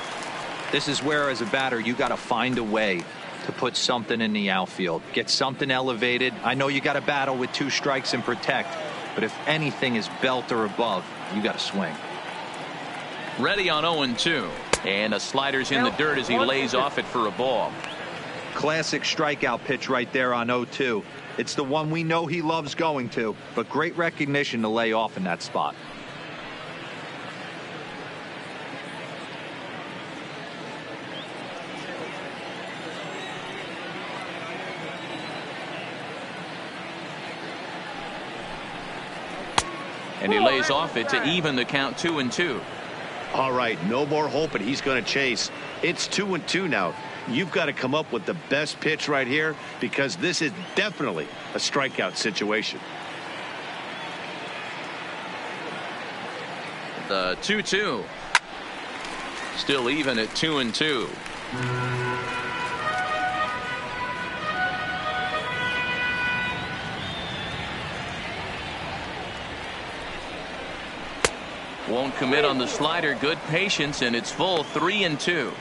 S4: This is where, as a batter, you got to find a way to put something in the outfield. Get something elevated. I know you got to battle with 2 strikes and protect. But if anything is belt or above, you got to swing.
S1: Ready on 0-2. And a slider's in the dirt as he lays off it for a ball.
S4: Classic strikeout pitch right there on 0-2. It's the one we know he loves going to, but great recognition to lay off in that spot.
S1: And he lays off it to even the count 2-2.
S2: All right, no more hoping he's going to chase. It's 2-2 now. You've got to come up with the best pitch right here because this is definitely a strikeout situation.
S1: The 2-2. Still even at 2-2. Won't commit on the slider. Good patience, and it's full 3-2.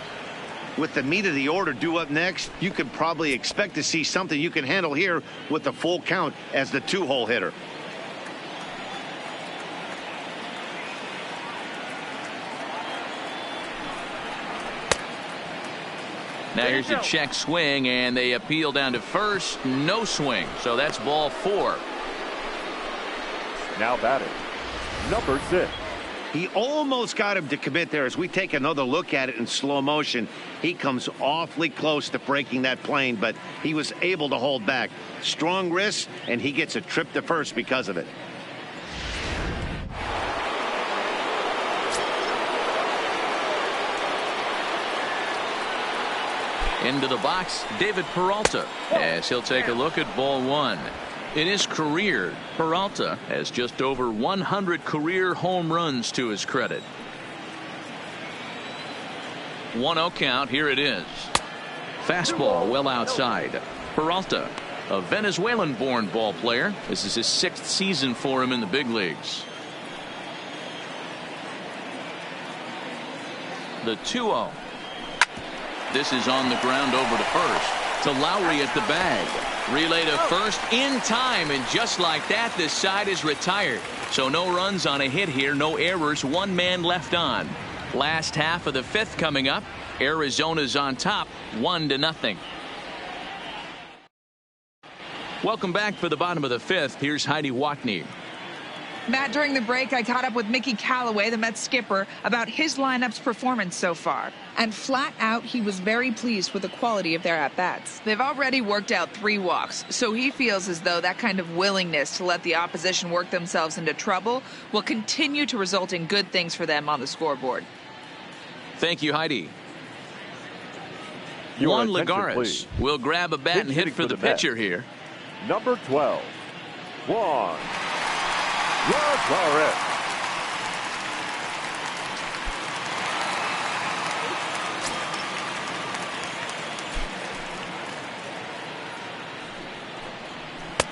S2: With the meat of the order due up next, you could probably expect to see something you can handle here with the full count as the 2-hole hitter.
S1: Now here's a check swing, and they appeal down to first. No swing, so that's ball 4.
S3: Now batting, number 6.
S2: He almost got him to commit there. As we take another look at it in slow motion, he comes awfully close to breaking that plane, but he was able to hold back. Strong wrist, and he gets a trip to first because of it.
S1: Into the box, David Peralta, as he'll take a look at ball 1. In his career, Peralta has just over 100 career home runs to his credit. 1-0 count. Here it is. Fastball well outside. Peralta, a Venezuelan-born ball player. This is his 6th season for him in the big leagues. The 2-0. This is on the ground over to first. To Lowry at the bag. Relay to first in time, and just like that, this side is retired. So no runs on a hit here, no errors, 1 man left on. Last half of the 5th coming up. Arizona's on top, 1-0. Welcome back for the bottom of the 5th. Here's Heidi Watney.
S6: Matt, during the break, I caught up with Mickey Callaway, the Mets skipper, about his lineup's performance so far. And flat out, he was very pleased with the quality of their at-bats. They've already worked out 3 walks, so he feels as though that kind of willingness to let the opposition work themselves into trouble will continue to result in good things for them on the scoreboard.
S1: Thank you, Heidi.
S3: Juan
S1: Lagares will grab a bat and hit for the pitcher here.
S3: Number 12, Juan Lagares.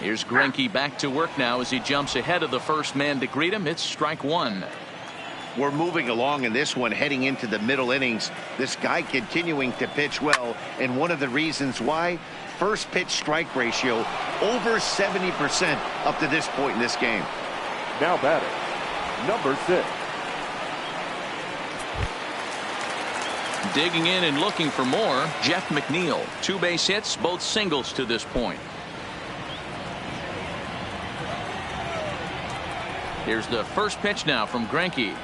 S1: Here's Greinke back to work now as he jumps ahead of the first man to greet him. It's strike 1.
S2: We're moving along in this one, heading into the middle innings. This guy continuing to pitch well, and one of the reasons why, first pitch strike ratio over 70% up to this point in this game.
S3: Now batting, number 6.
S1: Digging in and looking for more, Jeff McNeil. 2 base hits, both singles to this point. Here's the first pitch now from Greinke.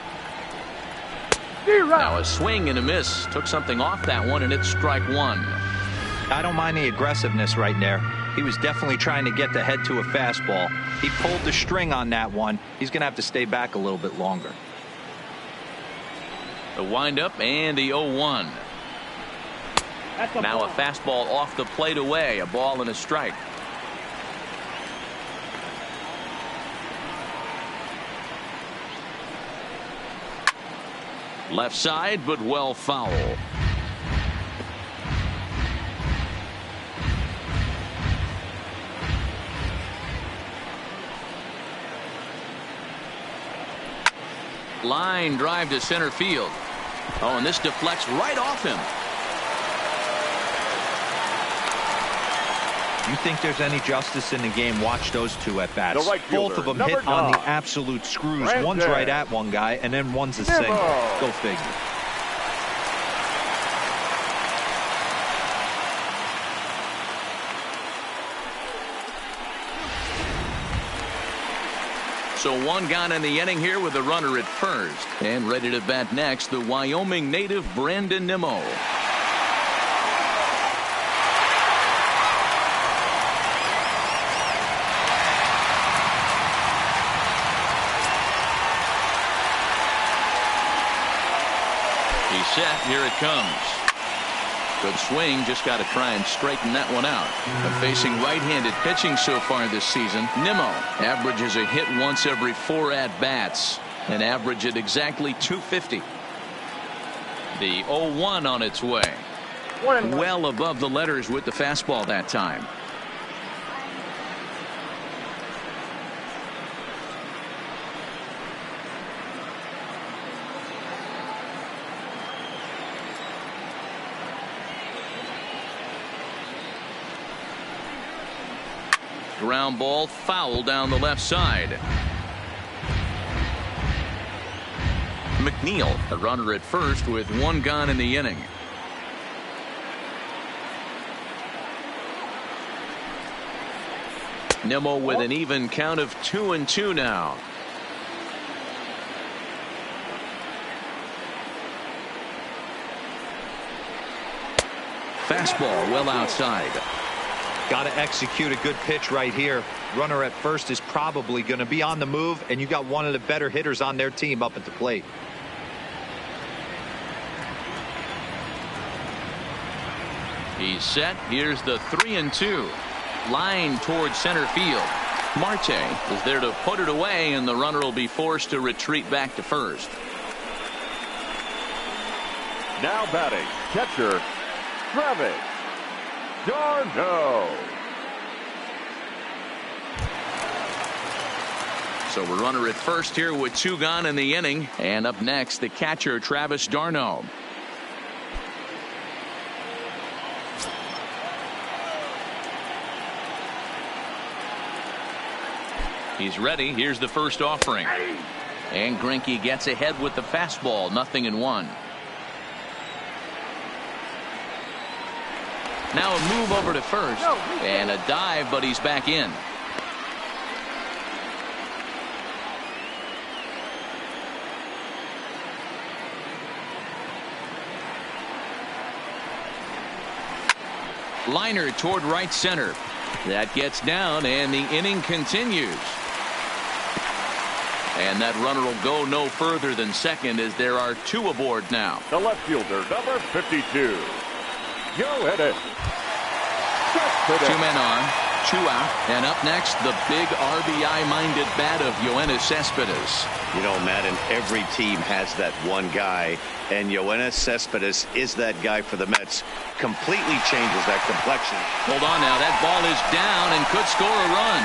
S1: Now a swing and a miss. Took something off that one, and it's strike 1.
S4: I don't mind the aggressiveness right there. He was definitely trying to get the head to a fastball. He pulled the string on that one. He's going to have to stay back a little bit longer.
S1: The windup and the 0-1. Now a fastball off the plate away. A ball and a strike. Left side, but well foul. Line drive to center field. Oh, and this deflects right off him.
S4: You think there's any justice in the game? Watch those 2 at bats.
S3: Right
S4: Both of them hit on the absolute screws. One's right at one guy, and then one's a single. Go figure.
S1: So one gone in the inning here with a runner at first. And ready to bat next, the Wyoming native Brandon Nimmo. He's set. Here it comes. Good swing. Just got to try and straighten that one out. But facing right-handed pitching so far this season, Nimmo averages a hit once every 4 at-bats. An average at exactly 250. The 0-1 on its way. Well above the letters with the fastball that time. Ground ball foul down the left side. McNeil, a runner at first with one gone in the inning. Nimmo with an even count of 2-2 now. Fastball well outside.
S4: Got to execute a good pitch right here. Runner at first is probably going to be on the move, and you got one of the better hitters on their team up at the plate.
S1: He's set. Here's the 3-2. Line towards center field. Marte is there to put it away, and the runner will be forced to retreat back to first.
S3: Now batting, catcher, Travis d'Arnaud.
S1: So we're runner at first here with 2 gone in the inning. And up next, the catcher, Travis d'Arnaud. He's ready. Here's the first offering. And Greinke gets ahead with the fastball. 0-1. Now a move over to first. And a dive, but he's back in. Liner toward right center. That gets down, and the inning continues. And that runner will go no further than second as there are 2 aboard now.
S3: The left fielder, number 52, Yoenis.
S1: 2 men on, 2 out, and up next, the big RBI-minded bat of Yoenis Cespedes.
S2: You know, Matt, and every team has that one guy, and Yoenis Cespedes is that guy for the Mets. Completely changes that complexion.
S1: Hold on now, that ball is down and could score a run.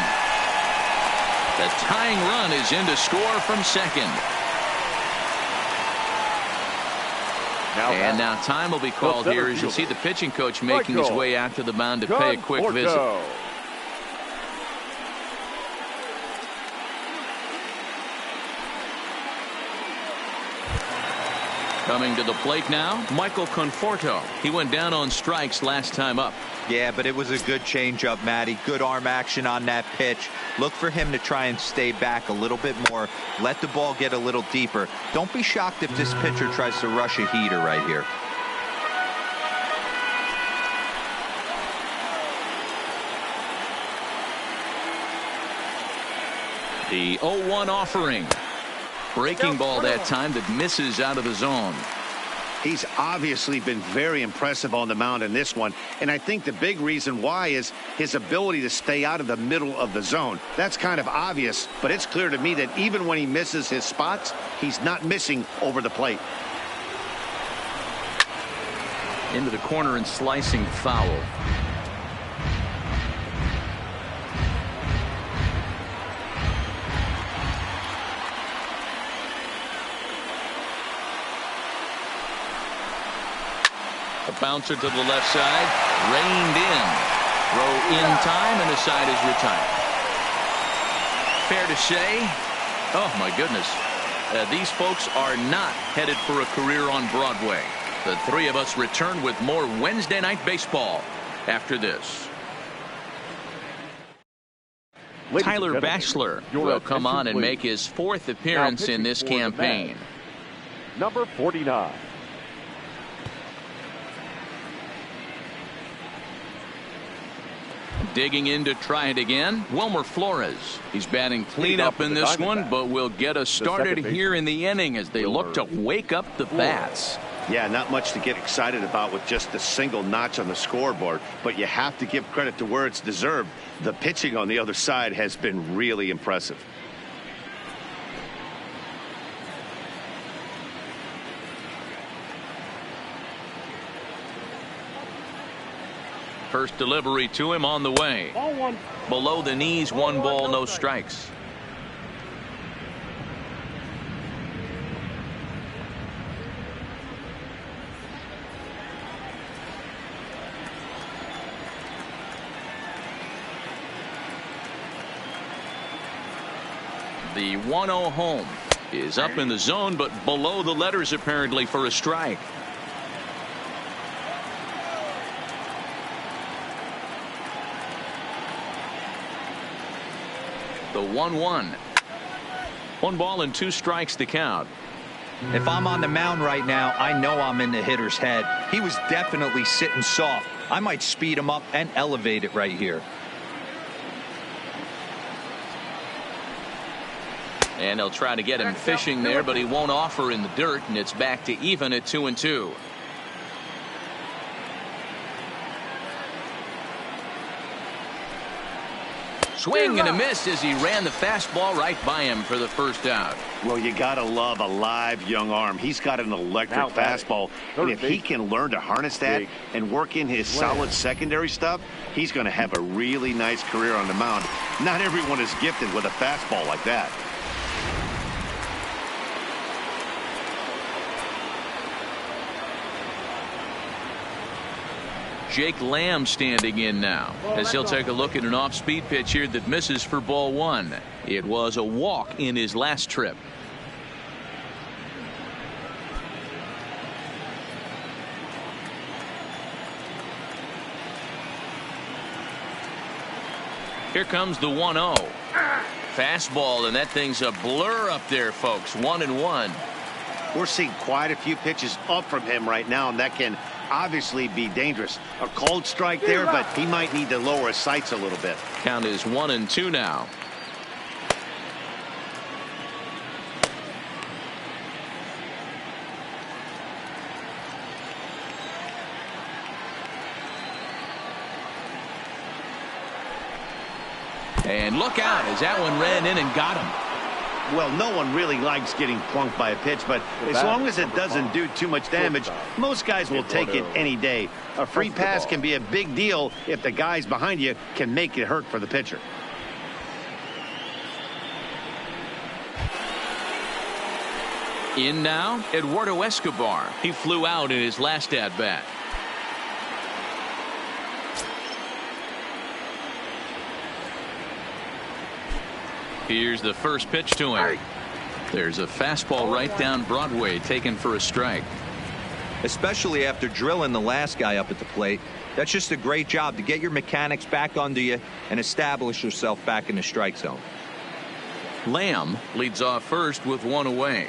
S1: The tying run is in to score from second. Now time will be called here as you see the pitching coach making his way out to the mound to pay a quick visit. Coming to the plate now, Michael Conforto. He went down on strikes last time up.
S4: Yeah, but it was a good changeup, Matty. Good arm action on that pitch. Look for him to try and stay back a little bit more. Let the ball get a little deeper. Don't be shocked if this pitcher tries to rush a heater right here.
S1: The 0-1 offering. Breaking ball that time that misses out of the zone.
S2: He's obviously been very impressive on the mound in this one, and I think the big reason why is his ability to stay out of the middle of the zone. That's kind of obvious, but it's clear to me that even when he misses his spots, he's not missing over the plate.
S1: Into the corner and slicing foul. A bouncer to the left side, reined in. Throw in time, and the side is retired. Fair to say, oh my goodness, these folks are not headed for a career on Broadway. The 3 of us return with more Wednesday Night Baseball after this.
S3: Ladies
S1: Tyler
S3: and gentlemen,
S1: Bachelor
S3: your
S1: will come
S3: attention,
S1: on and
S3: please.
S1: make his 4th appearance in this
S3: pitching for the
S1: campaign.
S3: Mets, number 49.
S1: Digging in to try it again, Wilmer Flores. He's batting cleanup in this one, but will get us started here in the inning as they look to wake up the bats.
S2: Yeah, not much to get excited about with just a single notch on the scoreboard, but you have to give credit to where it's deserved. The pitching on the other side has been really impressive.
S1: First delivery to him on the way.
S3: Ball one.
S1: Below the knees, 1 ball, no strikes. The 1-0 home is up in the zone, but below the letters apparently for a strike. The 1-1. 1 ball and 2 strikes to count.
S4: If I'm on the mound right now, I know I'm in the hitter's head. He was definitely sitting soft. I might speed him up and elevate it right here.
S1: And they'll try to get him fishing there, but he won't offer in the dirt, and it's back to even at 2-2. Swing and a miss as he ran the fastball right by him for the first out.
S2: Well, you got to love a live young arm. He's got an electric
S3: Now
S2: fastball, and if he can learn to harness that and work in his solid secondary stuff, he's going to have a really nice career on the mound. Not everyone is gifted with a fastball like that.
S1: Jake Lamb standing in now as he'll take a look at an off-speed pitch here that misses for ball 1. It was a walk in his last trip. Here comes the 1-0. Fastball, and that thing's a blur up there, folks. 1-1.
S2: We're seeing quite a few pitches up from him right now, and that can obviously be dangerous. A cold strike there, but he might need to lower his sights a little bit.
S1: Count is 1-2 now. And look out as that one ran in and got him.
S2: Well, no one really likes getting plunked by a pitch, but as long as it doesn't do too much damage, most guys will take it any day. A free pass can be a big deal if the guys behind you can make it hurt for the pitcher.
S1: In now, Eduardo Escobar. He flew out in his last at-bat. Here's the first pitch to him. There's a fastball right down Broadway taken for a strike.
S4: Especially after drilling the last guy up at the plate. That's just a great job to get your mechanics back under you and establish yourself back in the strike zone.
S1: Lamb leads off first with 1 away.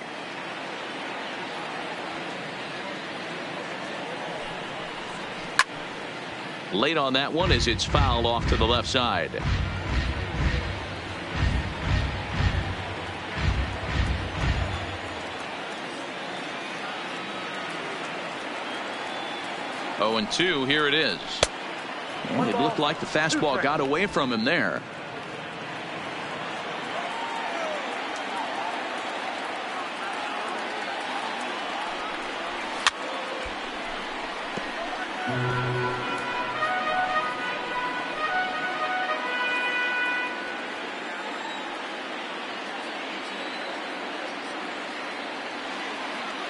S1: Late on that one as it's fouled off to the left side. Oh, and 2, here it is. And it looked like the fastball got away from him there.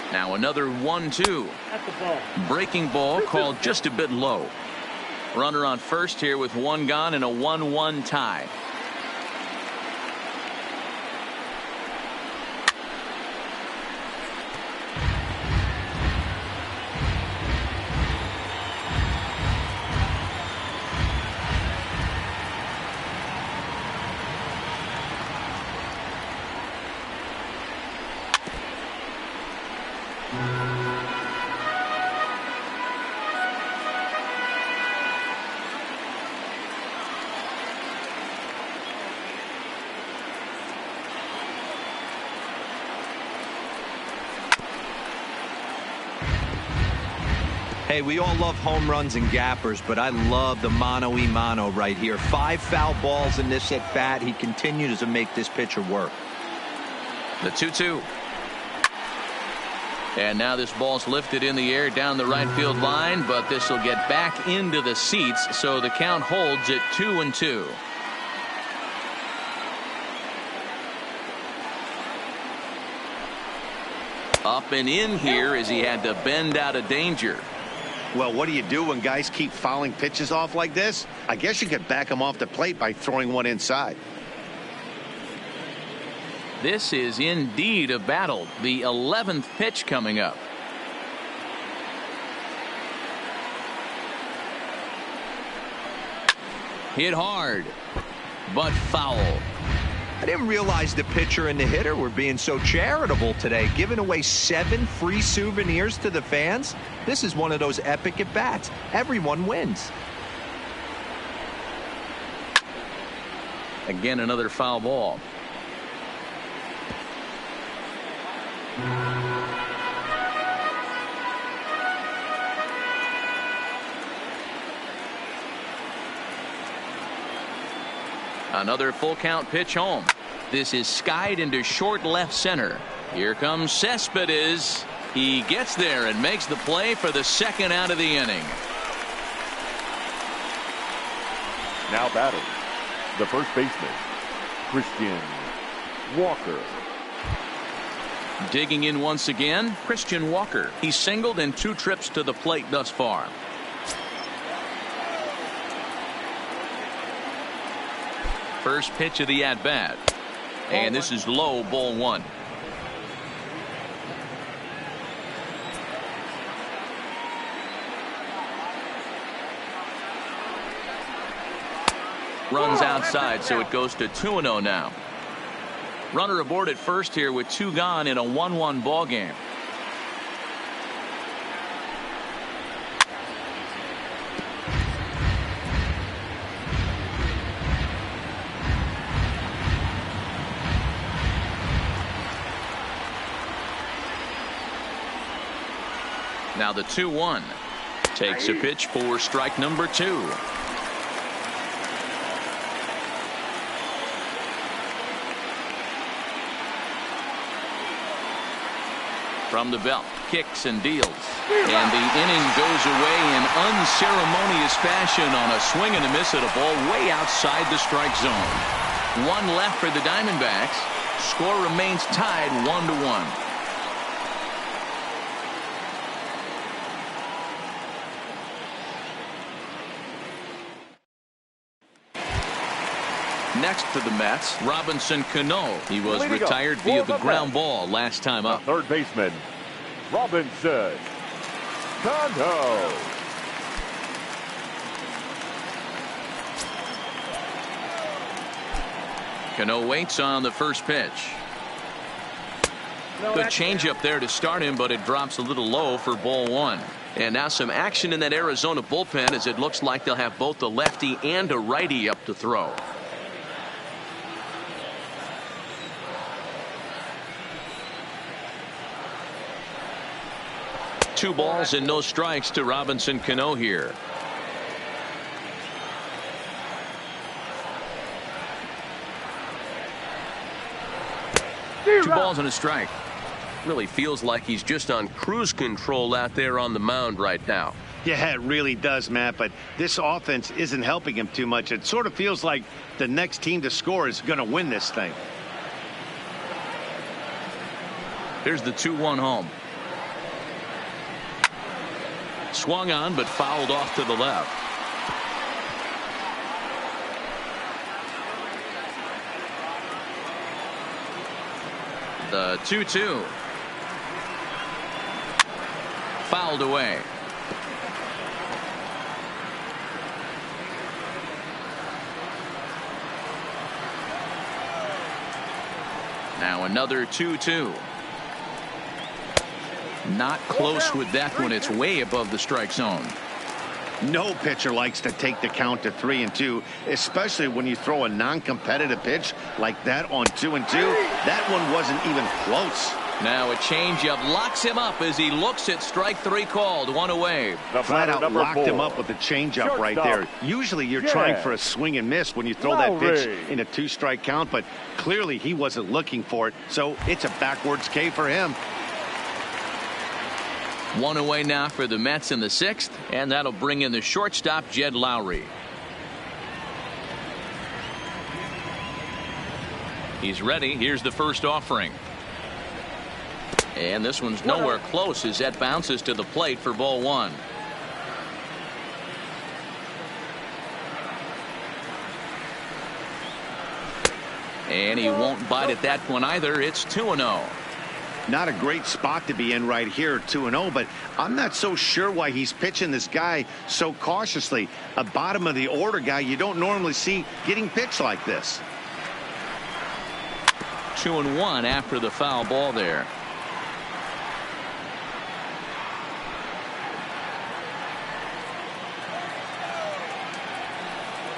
S1: Now another 1-2. Breaking ball called just a bit low. Runner on first here with 1 gone and a 1-1 tie.
S4: Hey, we all love home runs and gappers, but I love the mano-a-mano right here. 5 foul balls in this at bat. He continues to make this pitcher work.
S1: The 2-2. And now this ball's lifted in the air down the right field line, but this will get back into the seats, so the count holds at 2-2. Up and in here as he had to bend out of danger.
S2: Well, what do you do when guys keep fouling pitches off like this? I guess you could back them off the plate by throwing one inside.
S1: This is indeed a battle. The 11th pitch coming up. Hit hard, but foul.
S4: I didn't realize the pitcher and the hitter were being so charitable today, giving away 7 free souvenirs to the fans. This is one of those epic at-bats. Everyone wins.
S1: Again, another foul ball. Another full count pitch home. This is skied into short left center. Here comes Cespedes. He gets there and makes the play for the second out of the inning.
S3: Now batting, the first baseman, Christian Walker.
S1: Digging in once again, Christian Walker. He's singled in 2 trips to the plate thus far. First pitch of the at-bat. And this is low, ball 1. Runs outside, so it goes to 2-0 now. Runner aboard at first here with 2 gone in a 1-1 ball game. Now the 2-1. Takes a pitch for strike number 2. From the belt, kicks and deals. And the inning goes away in unceremonious fashion on a swing and a miss at a ball way outside the strike zone. 1 left for the Diamondbacks. Score remains tied 1-1. Next to the Mets, Robinson Cano. He was retired via the ground ball last time up.
S3: Third baseman, Robinson Cano.
S1: Cano waits on the first pitch. Good changeup there to start him, but it drops a little low for ball 1. And now some action in that Arizona bullpen, as it looks like they'll have both a lefty and a righty up to throw. Two balls and no strikes to Robinson Cano here. Two balls and a strike. Really feels like he's just on cruise control out there on the mound right now.
S2: Yeah, it really does, Matt, but this offense isn't helping him too much. It sort of feels like the next team to score is going to win this thing.
S1: Here's the 2-1 home. Swung on, but fouled off to the left. The 2-2. Fouled away. Now another 2-2. Not close with that one. It's way above the strike zone.
S2: No pitcher likes to take the count to 3-2, especially when you throw a non-competitive pitch like that on 2-2. That one wasn't even close.
S1: Now a changeup locks him up as he looks at strike 3 called. 1 away.
S2: Flat out locked him up with the changeup right there. Usually you're trying for a swing and miss when you throw that pitch in a 2-strike count, but clearly he wasn't looking for it, so it's a backwards K for him.
S1: 1 away now for the Mets in the 6th, and that'll bring in the shortstop, Jed Lowry. He's ready. Here's the first offering. And this one's nowhere close as that bounces to the plate for ball 1. And he won't bite at that one either. It's 2-0.
S2: Not a great spot to be in right here, 2-0, but I'm not so sure why he's pitching this guy so cautiously. A bottom of the order guy you don't normally see getting pitched like this.
S1: 2-1 after the foul ball there.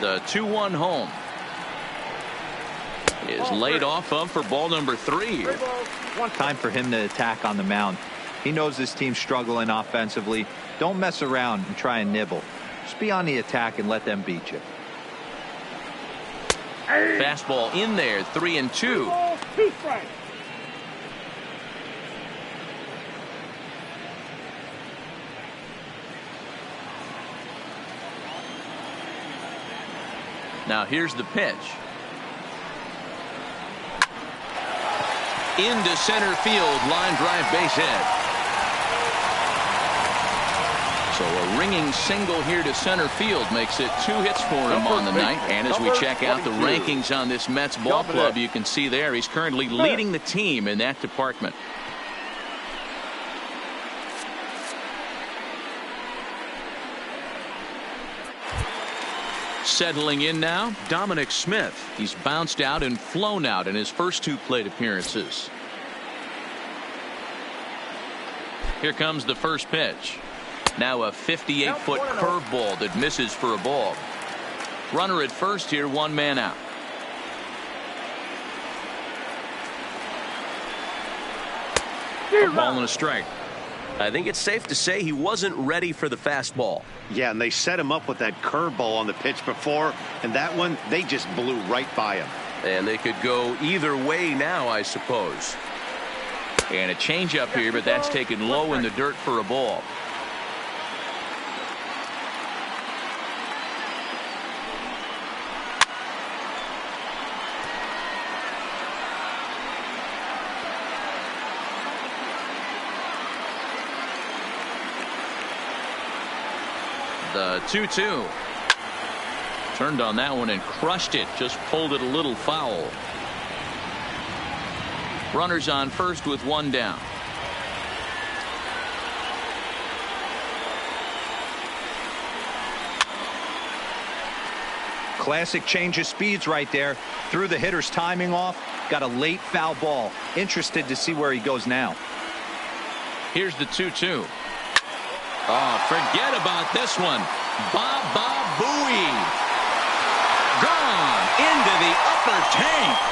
S1: The 2-1 home is laid off of for ball number 3.
S4: Time for him to attack on the mound. He knows this team's struggling offensively. Don't mess around and try and nibble. Just be on the attack and let them beat you.
S1: Fastball in there, 3-2. Now here's the pitch. Into center field, line drive, base hit. So a ringing single here to center field makes it 2 hits for him on the night. And as we check out the rankings on this Mets ball club, you can see there he's currently leading the team in that department. Settling in now, Dominic Smith. He's bounced out and flown out in his first 2 plate appearances. Here comes the first pitch. Now a 58-foot curveball that misses for a ball. Runner at first here, 1 man out. A ball and a strike.
S5: I think it's safe to say he wasn't ready for the fastball.
S2: Yeah, and they set him up with that curveball on the pitch before, and that one, they just blew right by him.
S5: And they could go either way now, I suppose.
S1: And a changeup here, but that's taken low in the dirt for a ball. The 2-2. Turned on that one and crushed it. Just pulled it a little foul. Runners on first with 1 down.
S4: Classic change of speeds right there. Threw the hitter's timing off. Got a late foul ball. Interested to see where he goes now.
S1: Here's the 2-2. Oh, forget about this one. Baba Booey. Gone into the upper tank.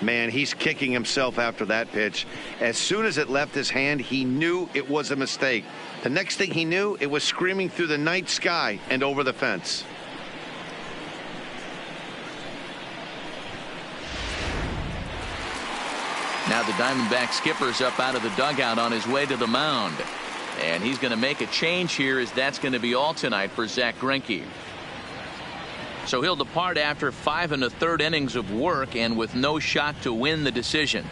S2: Man, he's kicking himself after that pitch. As soon as it left his hand, he knew it was a mistake. The next thing he knew, it was screaming through the night sky and over the fence.
S1: Now the Diamondback skipper's up out of the dugout on his way to the mound. And he's going to make a change here, as that's going to be all tonight for Zach Greinke. So he'll depart after 5 1/3 innings of work and with no shot to win the decision.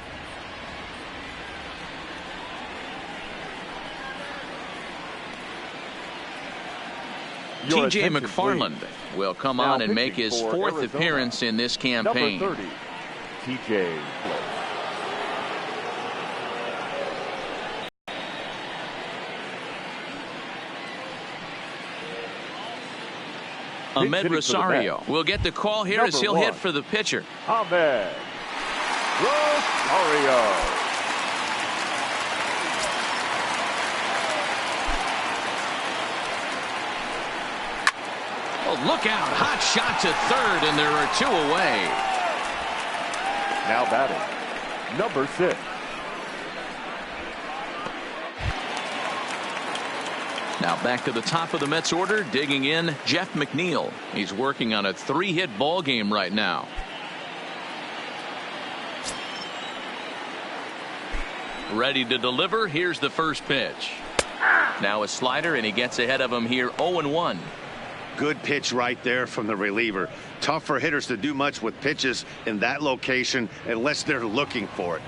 S1: TJ McFarland will come on and make his 4th appearance in this campaign.
S3: Number 30, TJ.
S1: Ahmed Rosario will get the call here as he'll hit for the pitcher.
S3: Ahmed Rosario.
S1: Oh, look out. Hot shot to third, and there are 2 away.
S3: Now batting, number 6.
S1: Now back to the top of the Mets order, digging in, Jeff McNeil. He's working on a 3-hit ball game right now. Ready to deliver. Here's the first pitch. Now a slider, and he gets ahead of him here, 0-1.
S2: Good pitch right there from the reliever. Tough for hitters to do much with pitches in that location unless they're looking for it.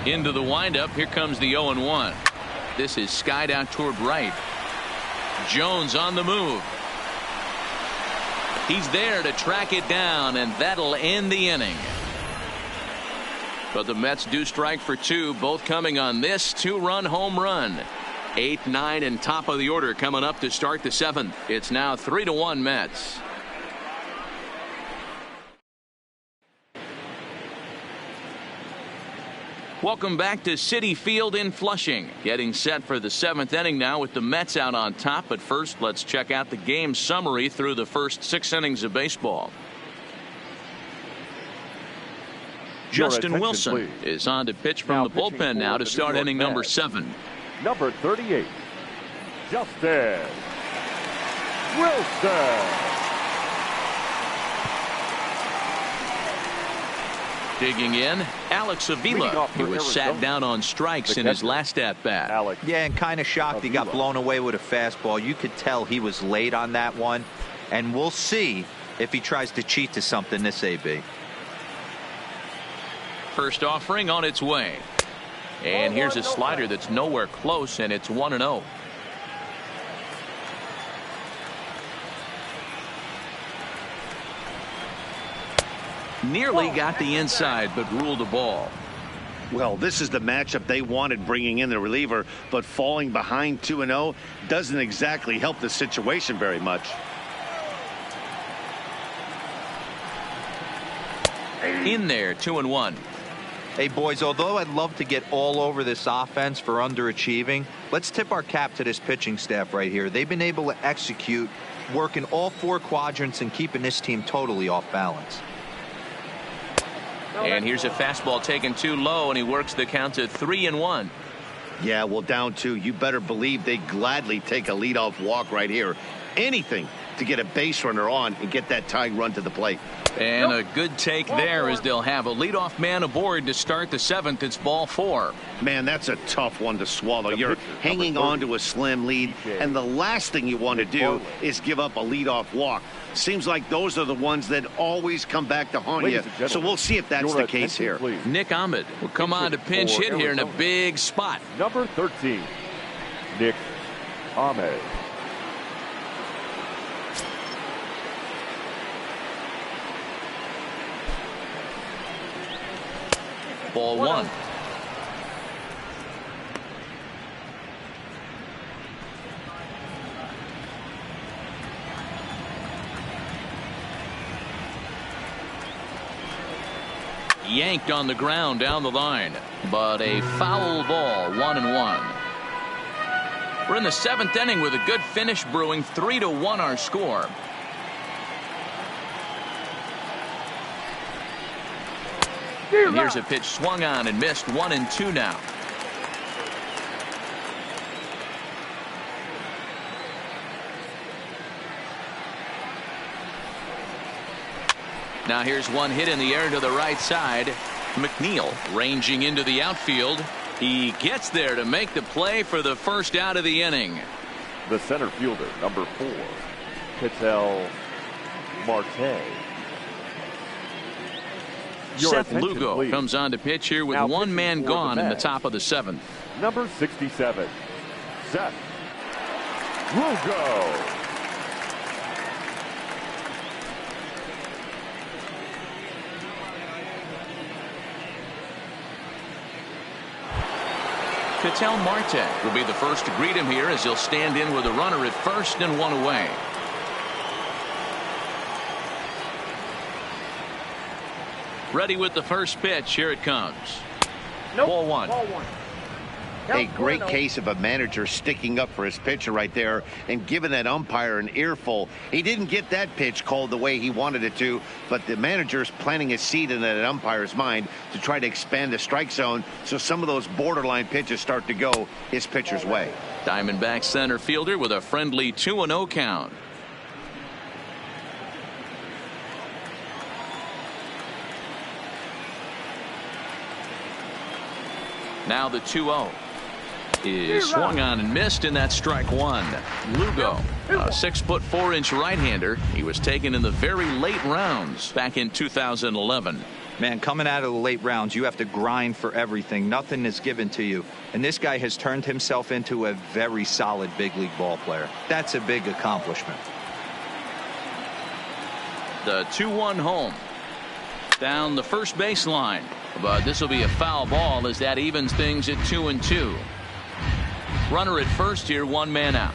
S1: Into the windup. Here comes the 0-1. This is skied out toward right. Jones on the move. He's there to track it down, and that'll end the inning. But the Mets do strike for 2, both coming on this 2-run home run. 8, 9, and top of the order coming up to start the 7th. It's now 3-1 Mets. Welcome back to Citi Field in Flushing. Getting set for the 7th inning now with the Mets out on top. But first, let's check out the game summary through the first 6 innings of baseball. Justin Wilson is on to pitch from the bullpen now to start inning number 7.
S3: Number 38, Justin Wilson.
S1: Digging in, Alex Avila. He was sat down on strikes in his last at-bat.
S4: Yeah, and kind of shocked he got blown away with a fastball. You could tell he was late on that one. And we'll see if he tries to cheat to something this AB.
S1: First offering on its way. And here's a slider that's nowhere close, and it's 1-0. Nearly got the inside, but ruled a ball.
S2: Well, this is the matchup they wanted, bringing in the reliever, but falling behind 2-0 doesn't exactly help the situation very much.
S1: In there, 2-1.
S4: Hey, boys, although I'd love to get all over this offense for underachieving, let's tip our cap to this pitching staff right here. They've been able to execute, working all 4 quadrants and keeping this team totally off balance.
S1: And here's a fastball taken too low, and he works the count to 3-1.
S2: Yeah, well, down 2. You better believe they gladly take a leadoff walk right here. Anything to get a base runner on and get that tying run to the plate.
S1: And a good take there as they'll have a leadoff man aboard to start the 7th. It's ball 4.
S2: Man, that's a tough one to swallow. You're hanging on to a slim lead, and the last thing you want to do is give up a leadoff walk. Seems like those are the ones that always come back to haunt you. So we'll see if that's the case here.
S1: Nick Ahmed will come on to pinch hit here in a big spot.
S3: Number 13, Nick Ahmed.
S1: Ball 1. Yanked on the ground down the line, but a foul ball. 1-1. We're in the 7th inning with a good finish brewing. 3-1 our score. And here's a pitch swung on and missed. 1-2 now. Now here's one hit in the air to the right side. McNeil ranging into the outfield. He gets there to make the play for the first out of the inning.
S3: The center fielder, number 4, Ketel Marte.
S1: Seth Lugo comes on to pitch here with one man gone in the top of the 7th.
S3: Number 67, Seth Lugo.
S1: Ketel Marte will be the first to greet him here as he'll stand in with a runner at first and 1 away. Ready with the first pitch. Here it comes. Ball 1.
S2: A great case of a manager sticking up for his pitcher right there and giving that umpire an earful. He didn't get that pitch called the way he wanted it to, but the manager's planting a seed in that umpire's mind to try to expand the strike zone so some of those borderline pitches start to go his pitcher's way.
S1: Diamondback center fielder with a friendly 2-0 count. Now the 2-0 is swung on and missed, and that's strike 1. Lugo, a 6'4" right-hander. He was taken in the very late rounds back in 2011.
S4: Man, coming out of the late rounds, you have to grind for everything. Nothing is given to you. And this guy has turned himself into a very solid big league ball player. That's a big accomplishment.
S1: The 2-1 home. Down the first baseline. But this will be a foul ball as that evens things at 2-2. Runner at first here, 1 man out.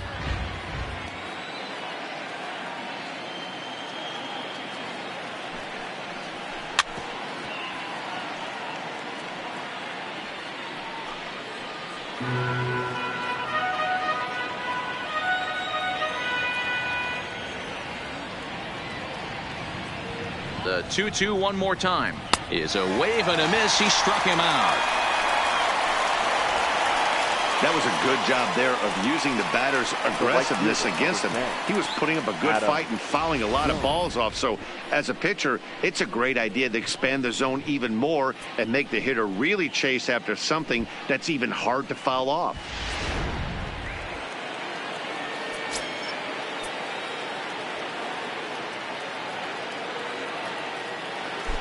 S1: The 2-2 one more time is a wave and a miss. He struck him out.
S2: That was a good job there of using the batter's aggressiveness against him. He was putting up a good fight and fouling a lot of balls off. So as a pitcher, it's a great idea to expand the zone even more and make the hitter really chase after something that's even hard to foul off.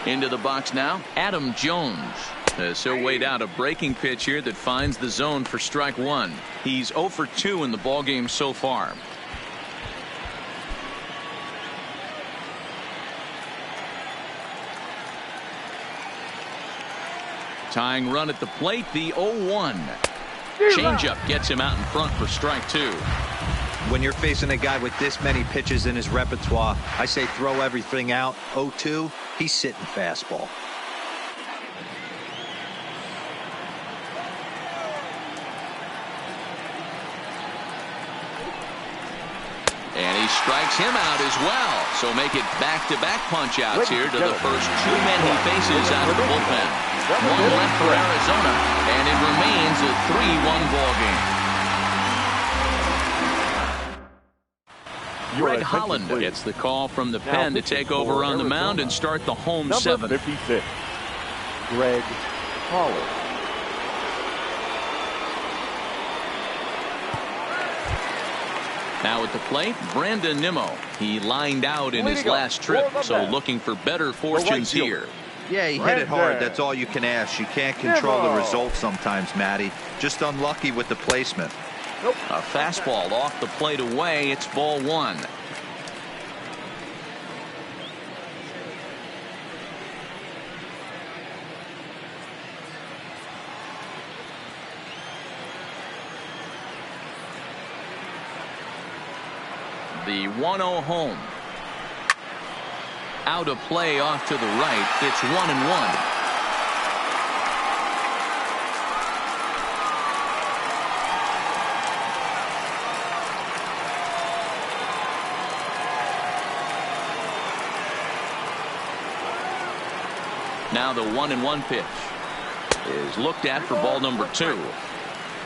S1: Into the box now, Adam Jones. As he'll wait out a breaking pitch here that finds the zone for strike 1. He's 0 for 2 in the ballgame so far. Tying run at the plate, the 0-1. Changeup gets him out in front for strike 2.
S4: When you're facing a guy with this many pitches in his repertoire, I say throw everything out. 0-2, he's sitting fastball.
S1: And he strikes him out as well. So make it back-to-back punch-outs here to the first 2 men he faces out of the bullpen. 1 left for Arizona, and it remains a 3-1 ballgame. Greg Holland gets the call from the pen to take over on the mound and start the home 7th.
S3: Number 56, Greg Holland.
S1: Now at the plate, Brandon Nimmo. He lined out in his last trip, so looking for better fortunes here.
S4: Yeah, he hit it hard. That's all you can ask. You can't control the results sometimes, Matty. Just unlucky with the placement.
S1: A fastball off the plate away. It's ball 1. The 1-0 home. Out of play off to the right. It's 1-1. Now the 1-1 pitch is looked at for ball number 2.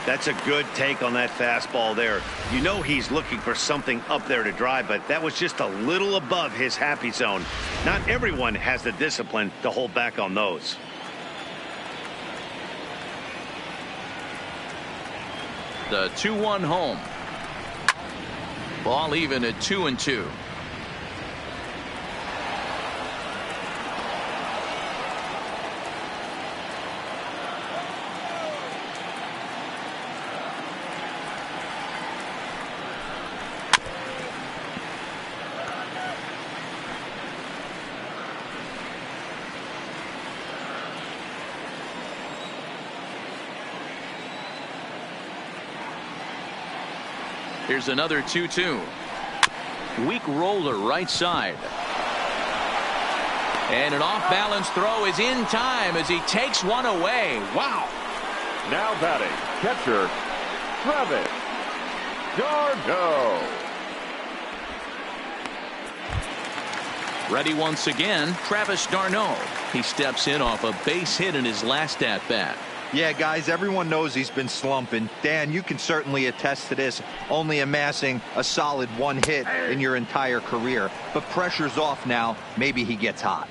S2: That's a good take on that fastball there. You know he's looking for something up there to drive, but that was just a little above his happy zone. Not everyone has the discipline to hold back on those. The 2-1 home.
S1: Ball even at 2-2. Here's another 2-2. Weak roller right side. And an off-balance throw is in time as he takes one away. Wow.
S3: Now batting, catcher, Travis d'Arnaud.
S1: Ready once again, Travis d'Arnaud. He steps in off a base hit in his last at-bat.
S4: Yeah, guys, everyone knows he's been slumping. Dan, you can certainly attest to this, only amassing a solid one hit in your entire career. But pressure's off now. Maybe he gets hot.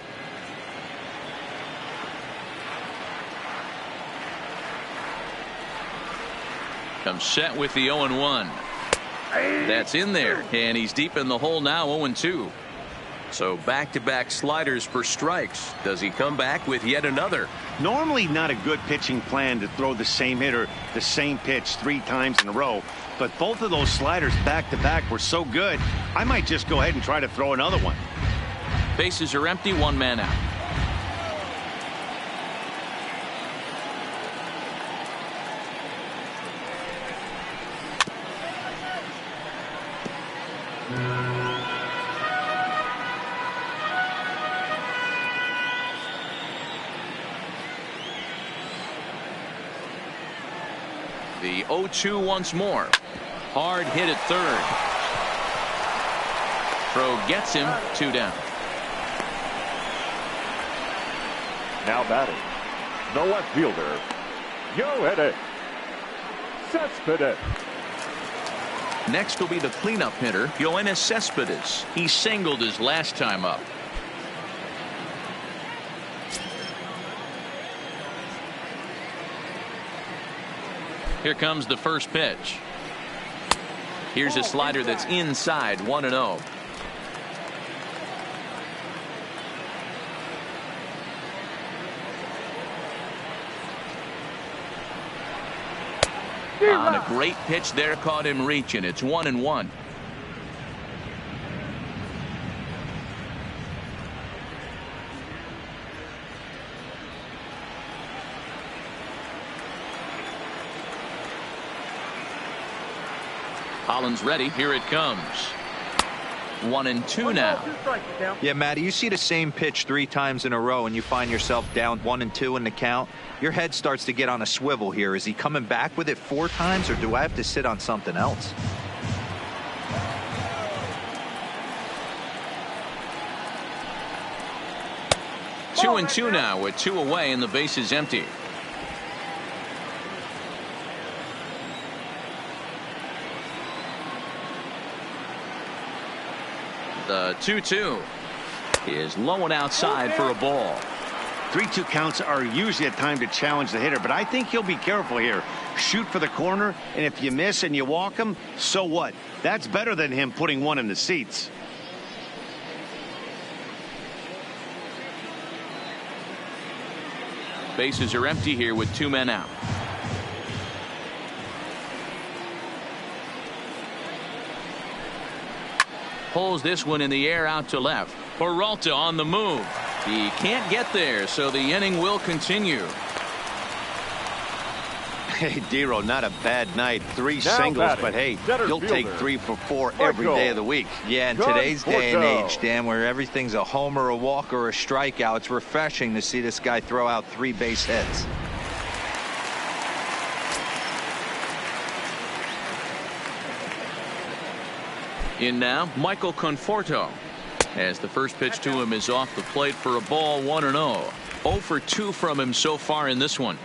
S1: Comes set with the 0-1. That's in there, and he's deep in the hole now, 0-2. So back-to-back sliders for strikes. Does he come back with yet another?
S2: Normally not a good pitching plan to throw the same hitter the same pitch 3 times in a row, but both of those sliders back-to-back were so good, I might just go ahead and try to throw another one.
S1: Bases are empty, 1 man out. The 0-2 once more. Hard hit at third. Throw gets him, 2 down.
S3: Now batting, the left fielder, Yoenis Cespedes.
S1: Next will be the cleanup hitter, Yoenis Cespedes. He singled his last time up. Here comes the first pitch. Here's a slider that's inside, 1-0. On a great pitch there, caught him reaching. It's 1-1. Collins ready. Here it comes. 1-2 now.
S4: Yeah, Matty, you see the same pitch 3 times in a row and you find yourself down 1-2 in the count. Your head starts to get on a swivel here. Is he coming back with it 4 times, or do I have to sit on something else?
S1: Two and 2 now with 2 away and the base is empty. The 2-2 is low and outside for a ball.
S2: 3-2 counts are usually a time to challenge the hitter, but I think he'll be careful here. Shoot for the corner, and if you miss and you walk him, so what? That's better than him putting one in the seats.
S1: Bases are empty here with 2 men out. Pulls this one in the air out to left. Peralta on the move. He can't get there, so the inning will continue.
S2: Hey, Dero, not a bad night. 3
S3: Now
S2: singles,
S3: batting,
S2: but hey,
S3: center
S2: you'll take
S3: fielder,
S2: 3 for 4 every day of the week.
S4: Yeah, in
S3: Good
S4: today's day and
S3: Porto.
S4: age, Dan, where everything's a homer, a walk, or a strikeout, it's refreshing to see this guy throw out 3 base hits.
S1: In now, Michael Conforto, as the first pitch to him is off the plate for a ball, 1-0. 0 for 2 from him so far in this one.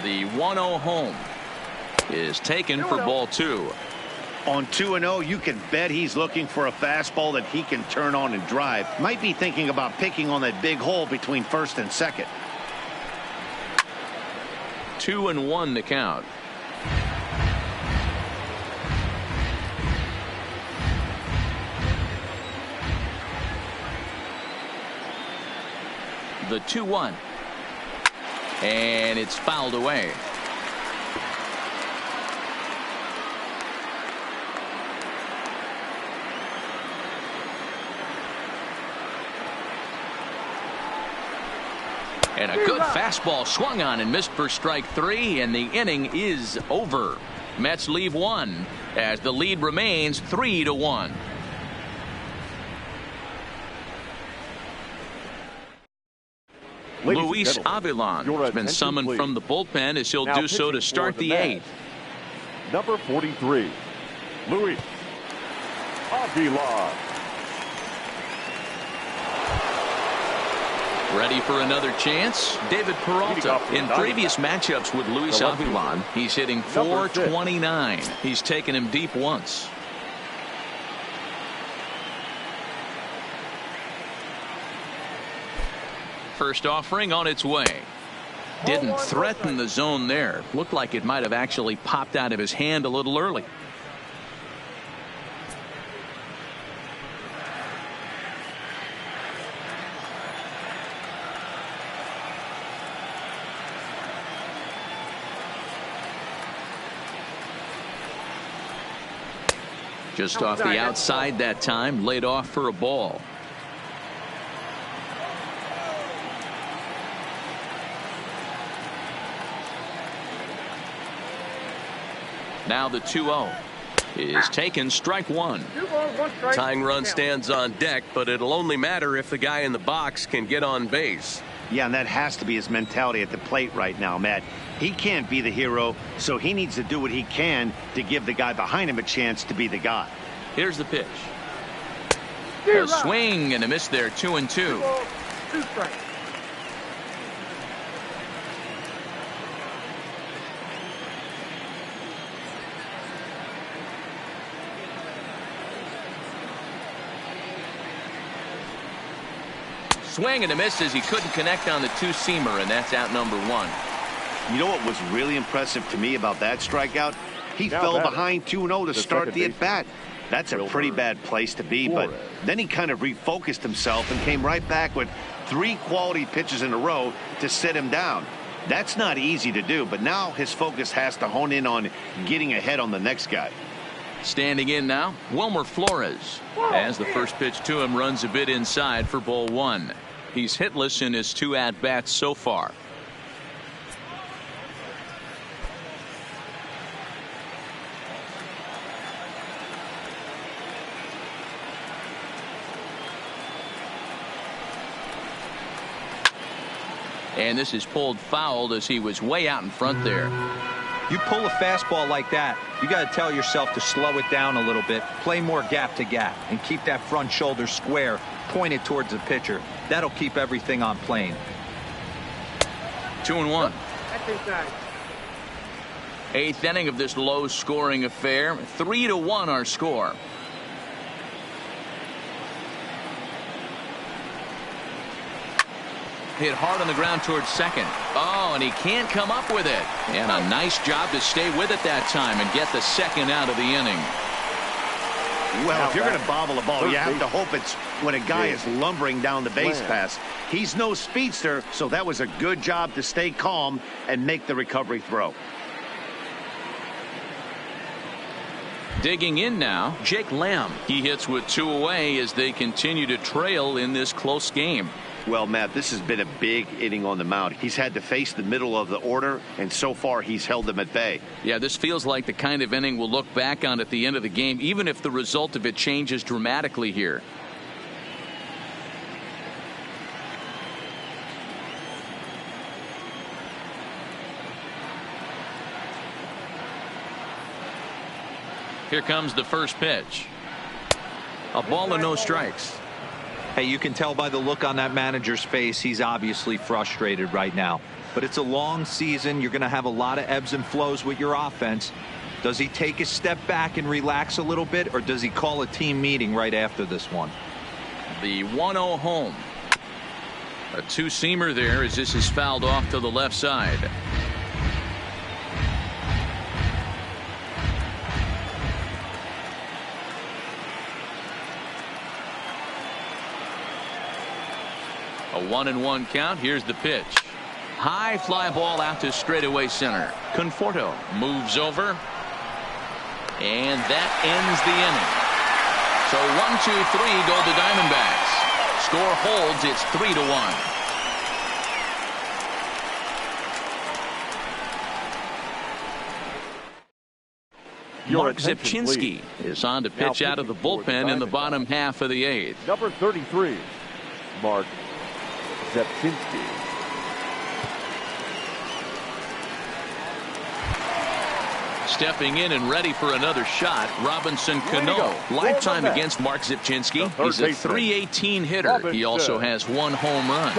S1: The 1-0 home is taken for ball 2.
S2: On 2-0, you can bet he's looking for a fastball that he can turn on and drive. Might be thinking about picking on that big hole between first and second.
S1: 2-1 the count. The 2-1. And it's fouled away. And a good fastball swung on and missed for strike 3, and the inning is over. Mets leave one as the lead remains 3-1. Luis Avilan has been summoned from the bullpen as he'll do so to start the 8th.
S3: Number 43, Luis Avilan.
S1: Ready for another chance? David Peralta. In previous matchups with Luis Avilan, he's hitting .429. He's taken him deep once. First offering on its way. Didn't threaten the zone there. Looked like it might have actually popped out of his hand a little early. Just off the outside that time, laid off for a ball. Now the 2-0 is taken, strike 1.
S5: Tying run stands on deck, but it'll only matter if the guy in the box can get on base.
S2: Yeah, and that has to be his mentality at the plate right now, Matt. He can't be the hero, so he needs to do what he can to give the guy behind him a chance to be the guy.
S1: Here's the pitch. A swing and a miss there, 2-2. Swing and a miss as he couldn't connect on the two-seamer, and that's out number 1.
S2: You know what was really impressive to me about that strikeout? He fell behind 2-0 to start the at-bat. That's a pretty bad place to be, but then he kind of refocused himself and came right back with 3 quality pitches in a row to sit him down. That's not easy to do, but now his focus has to hone in on getting ahead on the next guy.
S1: Standing in now, Wilmer Flores. As the first pitch to him runs a bit inside for ball 1. He's hitless in his 2 at-bats so far. And this is pulled foul as he was way out in front there.
S4: You pull a fastball like that, you got to tell yourself to slow it down a little bit, play more gap to gap, and keep that front shoulder square, pointed towards the pitcher. That'll keep everything on plane.
S1: 2-1. 8th inning of this low-scoring affair. 3-1 our score. Hit hard on the ground towards second. Oh, and he can't come up with it. And a nice job to stay with it that time and get the second out of the inning.
S2: Well, if you're going to bobble a ball, you have to hope it's when a guy is lumbering down the base pass. He's no speedster, so that was a good job to stay calm and make the recovery throw.
S1: Digging in now, Jake Lamb. He hits with 2 away as they continue to trail in this close game.
S2: Well, Matt, this has been a big inning on the mound. He's had to face the middle of the order, and so far he's held them at bay.
S1: Yeah, this feels like the kind of inning we'll look back on at the end of the game, even if the result of it changes dramatically here. Here comes the first pitch. A ball and no strikes.
S4: Hey, you can tell by the look on that manager's face, he's obviously frustrated right now. But it's a long season. You're going to have a lot of ebbs and flows with your offense. Does he take a step back and relax a little bit, or does he call a team meeting right after this one?
S1: The 1-0 home. A two-seamer there as this is fouled off to the left side. A 1-1 count. Here's the pitch. High fly ball out to straightaway center. Conforto moves over. And that ends the inning. So 1-2-3 go the Diamondbacks. Score holds. It's 3-1. Mark Zipchinski is on to pitch out of the bullpen in the bottom half of the 8th.
S3: Number 33, Mark Zipchinski.
S1: Stepping in and ready for another shot, Robinson Cano. Lifetime against Mark Zipchinski. He's a .318 hitter. He also has 1 home run.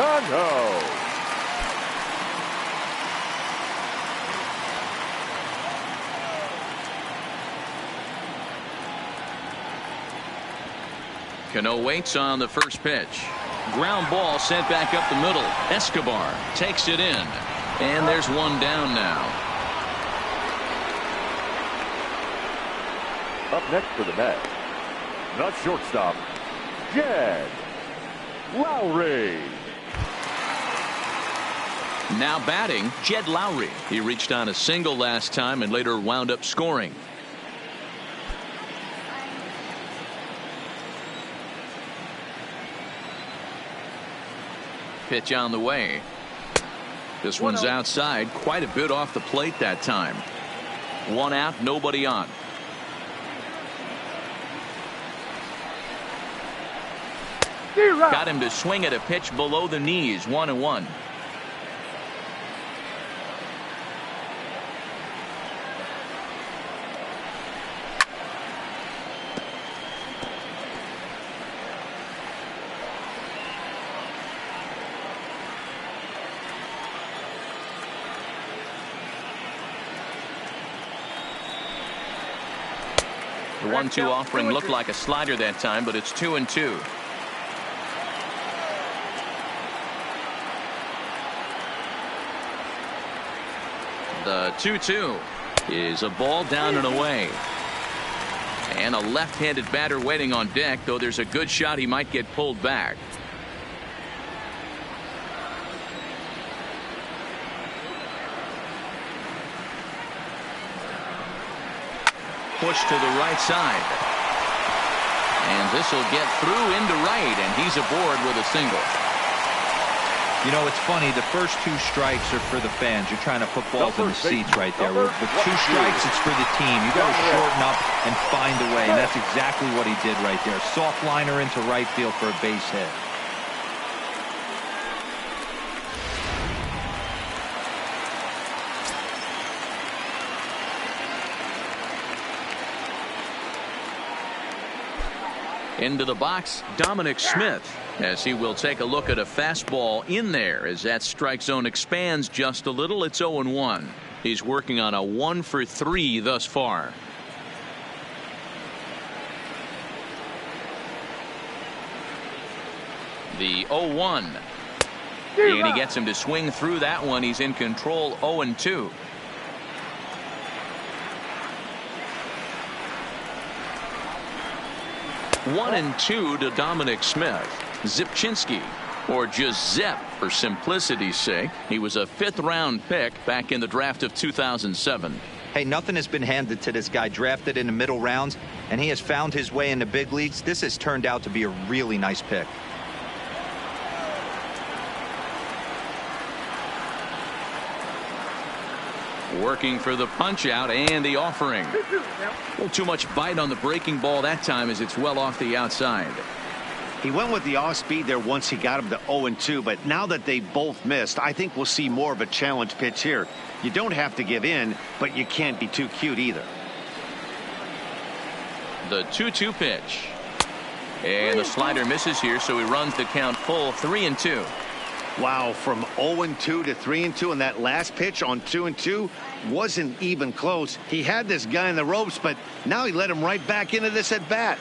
S1: Cano waits on the first pitch. Ground ball sent back up the middle. Escobar takes it in. And there's one down now.
S3: Up next for the Mets, the shortstop, Jed Lowry.
S1: Now batting, Jed Lowry. He reached on a single last time and later wound up scoring. Pitch on the way. This one's outside, quite a bit off the plate that time. 1 out, nobody on. Got him to swing at a pitch below the knees. 1-1. The 1-2 offering looked like a slider that time, but it's 2-2. The 2-2 is a ball down and away. And a left-handed batter waiting on deck, though there's a good shot he might get pulled back. Push to the right side. And this will get through into right, and he's aboard with a single.
S4: You know, it's funny, the first 2 strikes are for the fans. You're trying to put balls in the seats right there. With 2 strikes, it's for the team. You got to shorten up and find a way, and that's exactly what he did right there. Soft liner into right field for a base hit.
S1: Into the box, Dominic Smith, as he will take a look at a fastball in there as that strike zone expands just a little. It's 0-1. He's working on a 1-for-3 thus far. The 0-1. And he gets him to swing through that one. He's in control. 0-2. One and 2 to Dominic Smith. Zipchinski, or just Zep for simplicity's sake. He was a 5th-round pick back in the draft of 2007.
S4: Hey, nothing has been handed to this guy. Drafted in the middle rounds, and he has found his way in the big leagues. This has turned out to be a really nice pick.
S1: Working for the punch out and the offering. A little too much bite on the breaking ball that time as it's well off the outside.
S2: He went with the off speed there once he got him to 0-2, but now that they both missed, I think we'll see more of a challenge pitch here. You don't have to give in, but you can't be too cute either.
S1: The 2-2 pitch. And the slider misses here, so he runs the count full. 3-2.
S2: Wow, from 0-2 to 3-2, and that last pitch on 2-2 wasn't even close. He had this guy in the ropes, but now he let him right back into this at bat.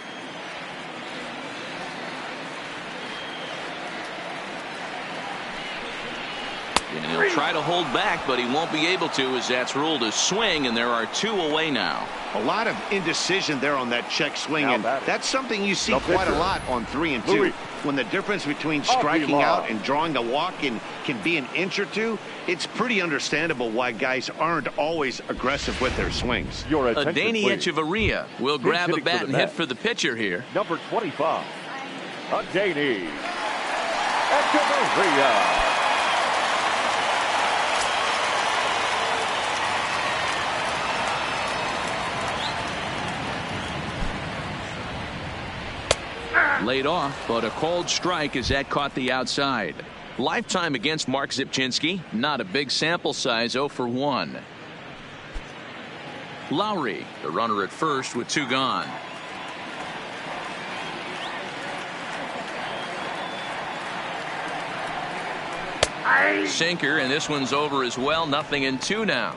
S1: And he'll try to hold back, but he won't be able to, as that's ruled a swing, and there are 2 away now.
S2: A lot of indecision there on that check swing, and that's something you see quite a lot on 3-2. When the difference between striking out and drawing a walk can be an inch or two, it's pretty understandable why guys aren't always aggressive with their swings.
S1: Adeiny Echeverria will grab a bat and hit for the pitcher here.
S3: Number 25, Adeiny Echeverria.
S1: Laid off, but a cold strike as that caught the outside. Lifetime against Mark Zipchinski. Not a big sample size, 0 for 1. Lowry, the runner at first with 2 gone. Sinker, and this one's over as well. 0-2 now.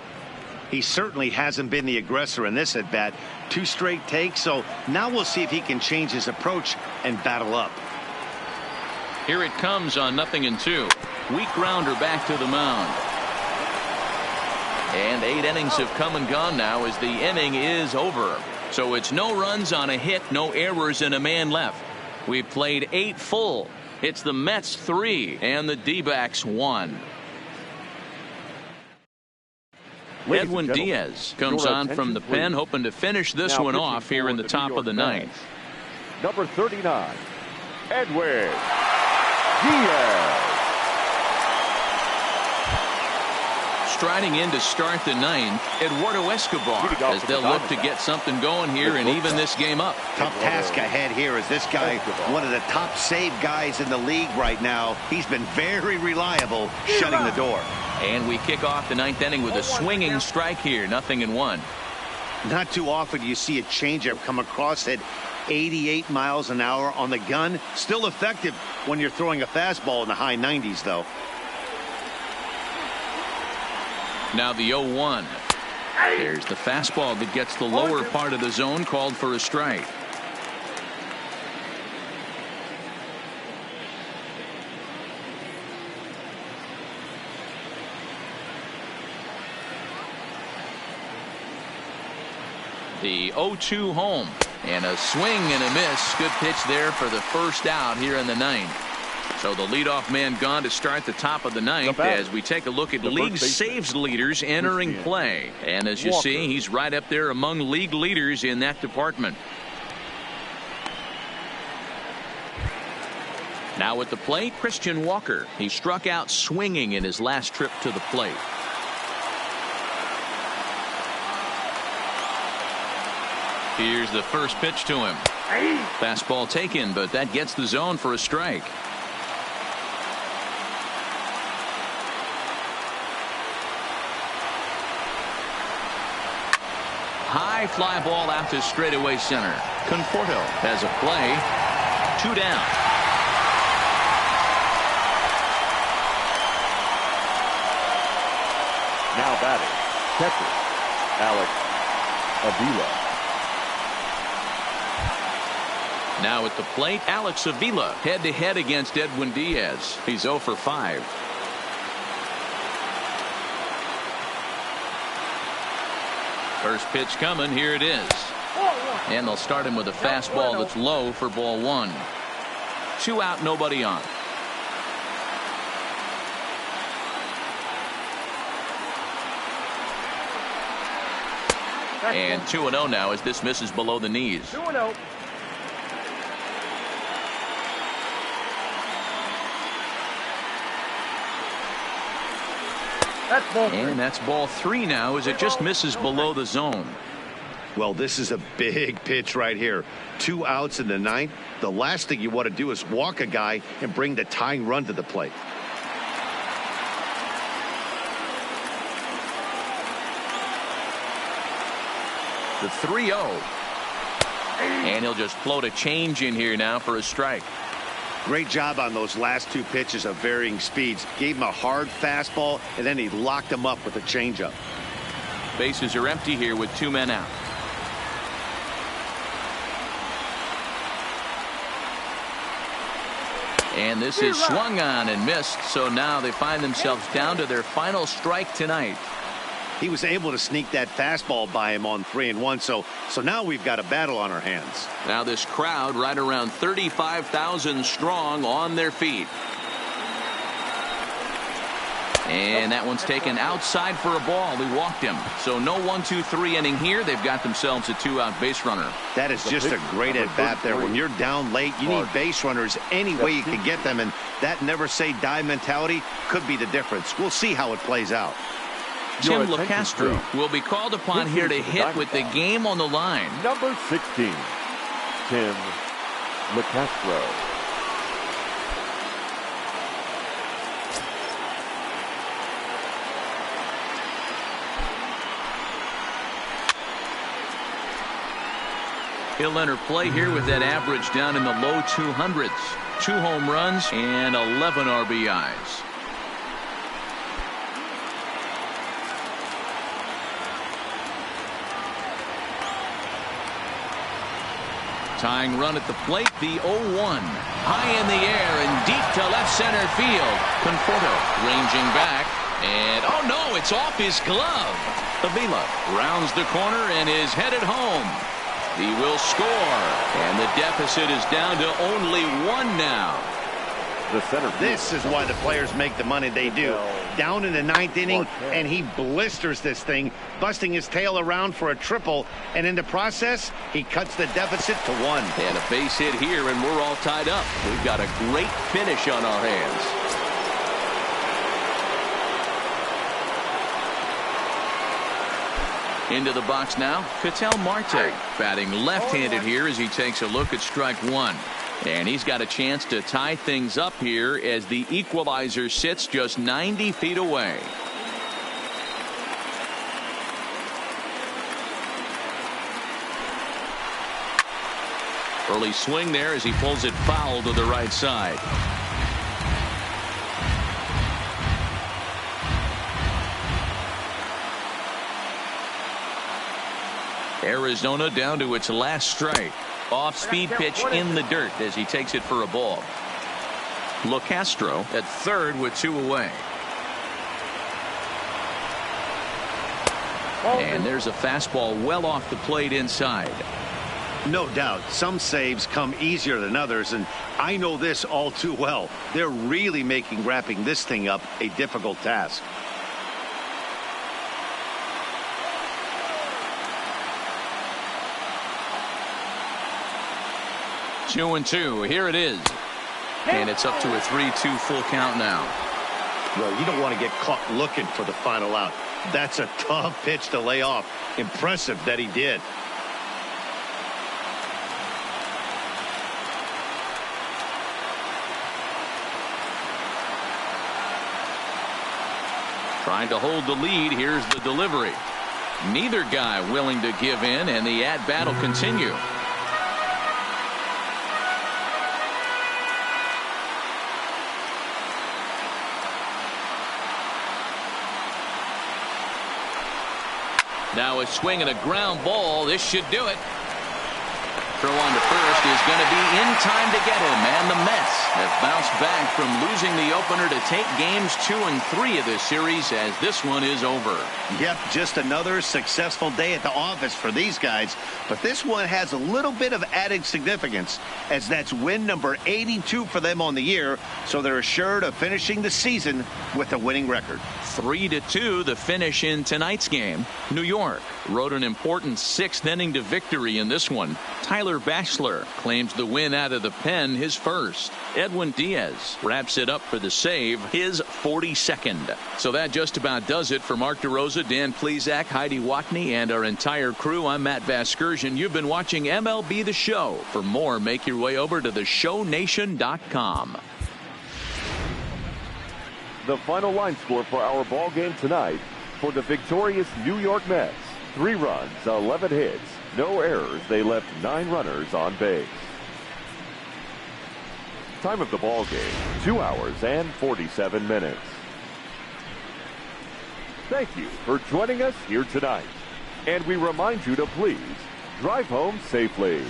S2: He certainly hasn't been the aggressor in this at bat. 2 straight takes, so now we'll see if he can change his approach and battle up.
S1: Here it comes on 0-2. Weak grounder back to the mound. And 8 innings have come and gone now as the inning is over. So it's no runs on a hit, no errors, and a man left. We've played 8 full. It's the Mets 3 and the D-backs 1. Edwin Diaz comes on from the pen, hoping to finish this one off here in the top of the 9th.
S3: Number 39, Edwin Diaz.
S1: Striding in to start the 9th, Eduardo Escobar, as they'll look to get something going here and even this game up.
S2: Tough task ahead here as this guy, one of the top save guys in the league right now. He's been very reliable shutting the door.
S1: And we kick off the 9th inning with a swinging strike here, 0-1.
S2: Not too often you see a changeup come across at 88 miles an hour on the gun. Still effective when you're throwing a fastball in the high 90s, though.
S1: Now the 0-1. There's the fastball that gets the lower part of the zone, called for a strike. The 0-2 home, and a swing and a miss. Good pitch there for the first out here in the 9th. So the leadoff man gone to start the top of the 9th as we take a look at league saves leaders entering play. And as you see, he's right up there among league leaders in that department. Now at the plate, Christian Walker. He struck out swinging in his last trip to the plate. Here's the first pitch to him. Fastball taken, but that gets the zone for a strike. High fly ball out to straightaway center. Conforto has a play. 2 down.
S3: Now batting, catcher Alex Avila.
S1: Now at the plate, Alex Avila head-to-head against Edwin Diaz. He's 0 for 5. First pitch coming. Here it is. And they'll start him with a fastball that's low for ball 1. 2 out, nobody on. And 2-0 now as this misses below the knees.
S3: 2-0.
S1: And that's ball 3 now as it just misses below the zone.
S2: Well, this is a big pitch right here. 2 outs in the 9th. The last thing you want to do is walk a guy and bring the tying run to the plate.
S1: The 3-0. And he'll just float a change in here now for a strike.
S2: Great job on those last two pitches of varying speeds. Gave him a hard fastball, and then he locked him up with a changeup.
S1: Bases are empty here with 2 men out. And this is swung on and missed. So now they find themselves down to their final strike tonight.
S2: He was able to sneak that fastball by him on 3-1. So now we've got a battle on our hands.
S1: Now this crowd right around 35,000 strong on their feet. And that one's taken outside for a ball. He walked him. So no 1-2-3 inning here. They've got themselves a 2-out base runner.
S2: That is just a great at bat there. When you're down late, you need base runners any way you can get them. And that never say die mentality could be the difference. We'll see how it plays out.
S1: Tim LeCastro will be called upon here to hit with the game on the line.
S3: Number 16, Tim LeCastro.
S1: He'll enter play here with that average down in the low 200s. 2 home runs and 11 RBIs. Tying run at the plate, the 0-1. High in the air and deep to left center field. Conforto ranging back. And, oh no, it's off his glove. Avila rounds the corner and is headed home. He will score. And the deficit is down to only 1 now.
S2: This is why the players make the money they do. Down in the 9th inning, and he blisters this thing, busting his tail around for a triple, and in the process, he cuts the deficit to 1.
S5: And a base hit here, and we're all tied up. We've got a great finish on our hands.
S1: Into the box now, Ketel Marte, batting left-handed here as he takes a look at strike 1. And he's got a chance to tie things up here as the equalizer sits just 90 feet away. Early swing there as he pulls it foul to the right side. Arizona down to its last strike. Off-speed pitch in the dirt as he takes it for a ball. LeCastro at third with 2 away. And there's a fastball well off the plate inside.
S2: No doubt, some saves come easier than others, and I know this all too well. They're really making wrapping this thing up a difficult task.
S1: Two and 2. Here it is. And it's up to a 3-2 full count now.
S2: Well, you don't want to get caught looking for the final out. That's a tough pitch to lay off. Impressive that he did.
S1: Trying to hold the lead. Here's the delivery. Neither guy willing to give in, and the at-bat will continue. Now a swing and a ground ball. This should do it. Throw on to first is going to be in time to get him. And the Mets have bounced back from losing the opener to take games 2 and 3 of this series as this one is over.
S2: Yep, just another successful day at the office for these guys. But this one has a little bit of added significance as that's win number 82 for them on the year. So they're assured of finishing the season with a winning record.
S1: 3-2 the finish in tonight's game. New York rode an important 6th inning to victory in this one. Tyler Bachelor claims the win out of the pen, his first. Edwin Diaz wraps it up for the save, his 42nd. So that just about does it for Mark DeRosa, Dan Plesac, Heidi Watney, and our entire crew. I'm Matt Vasgersian. You've been watching MLB The Show. For more, make your way over to theshownation.com.
S3: The final line score for our ball game tonight for the victorious New York Mets. 3 runs, 11 hits, no errors. They left 9 runners on base. Time of the ball game, 2 hours and 47 minutes. Thank you for joining us here tonight. And we remind you to please drive home safely.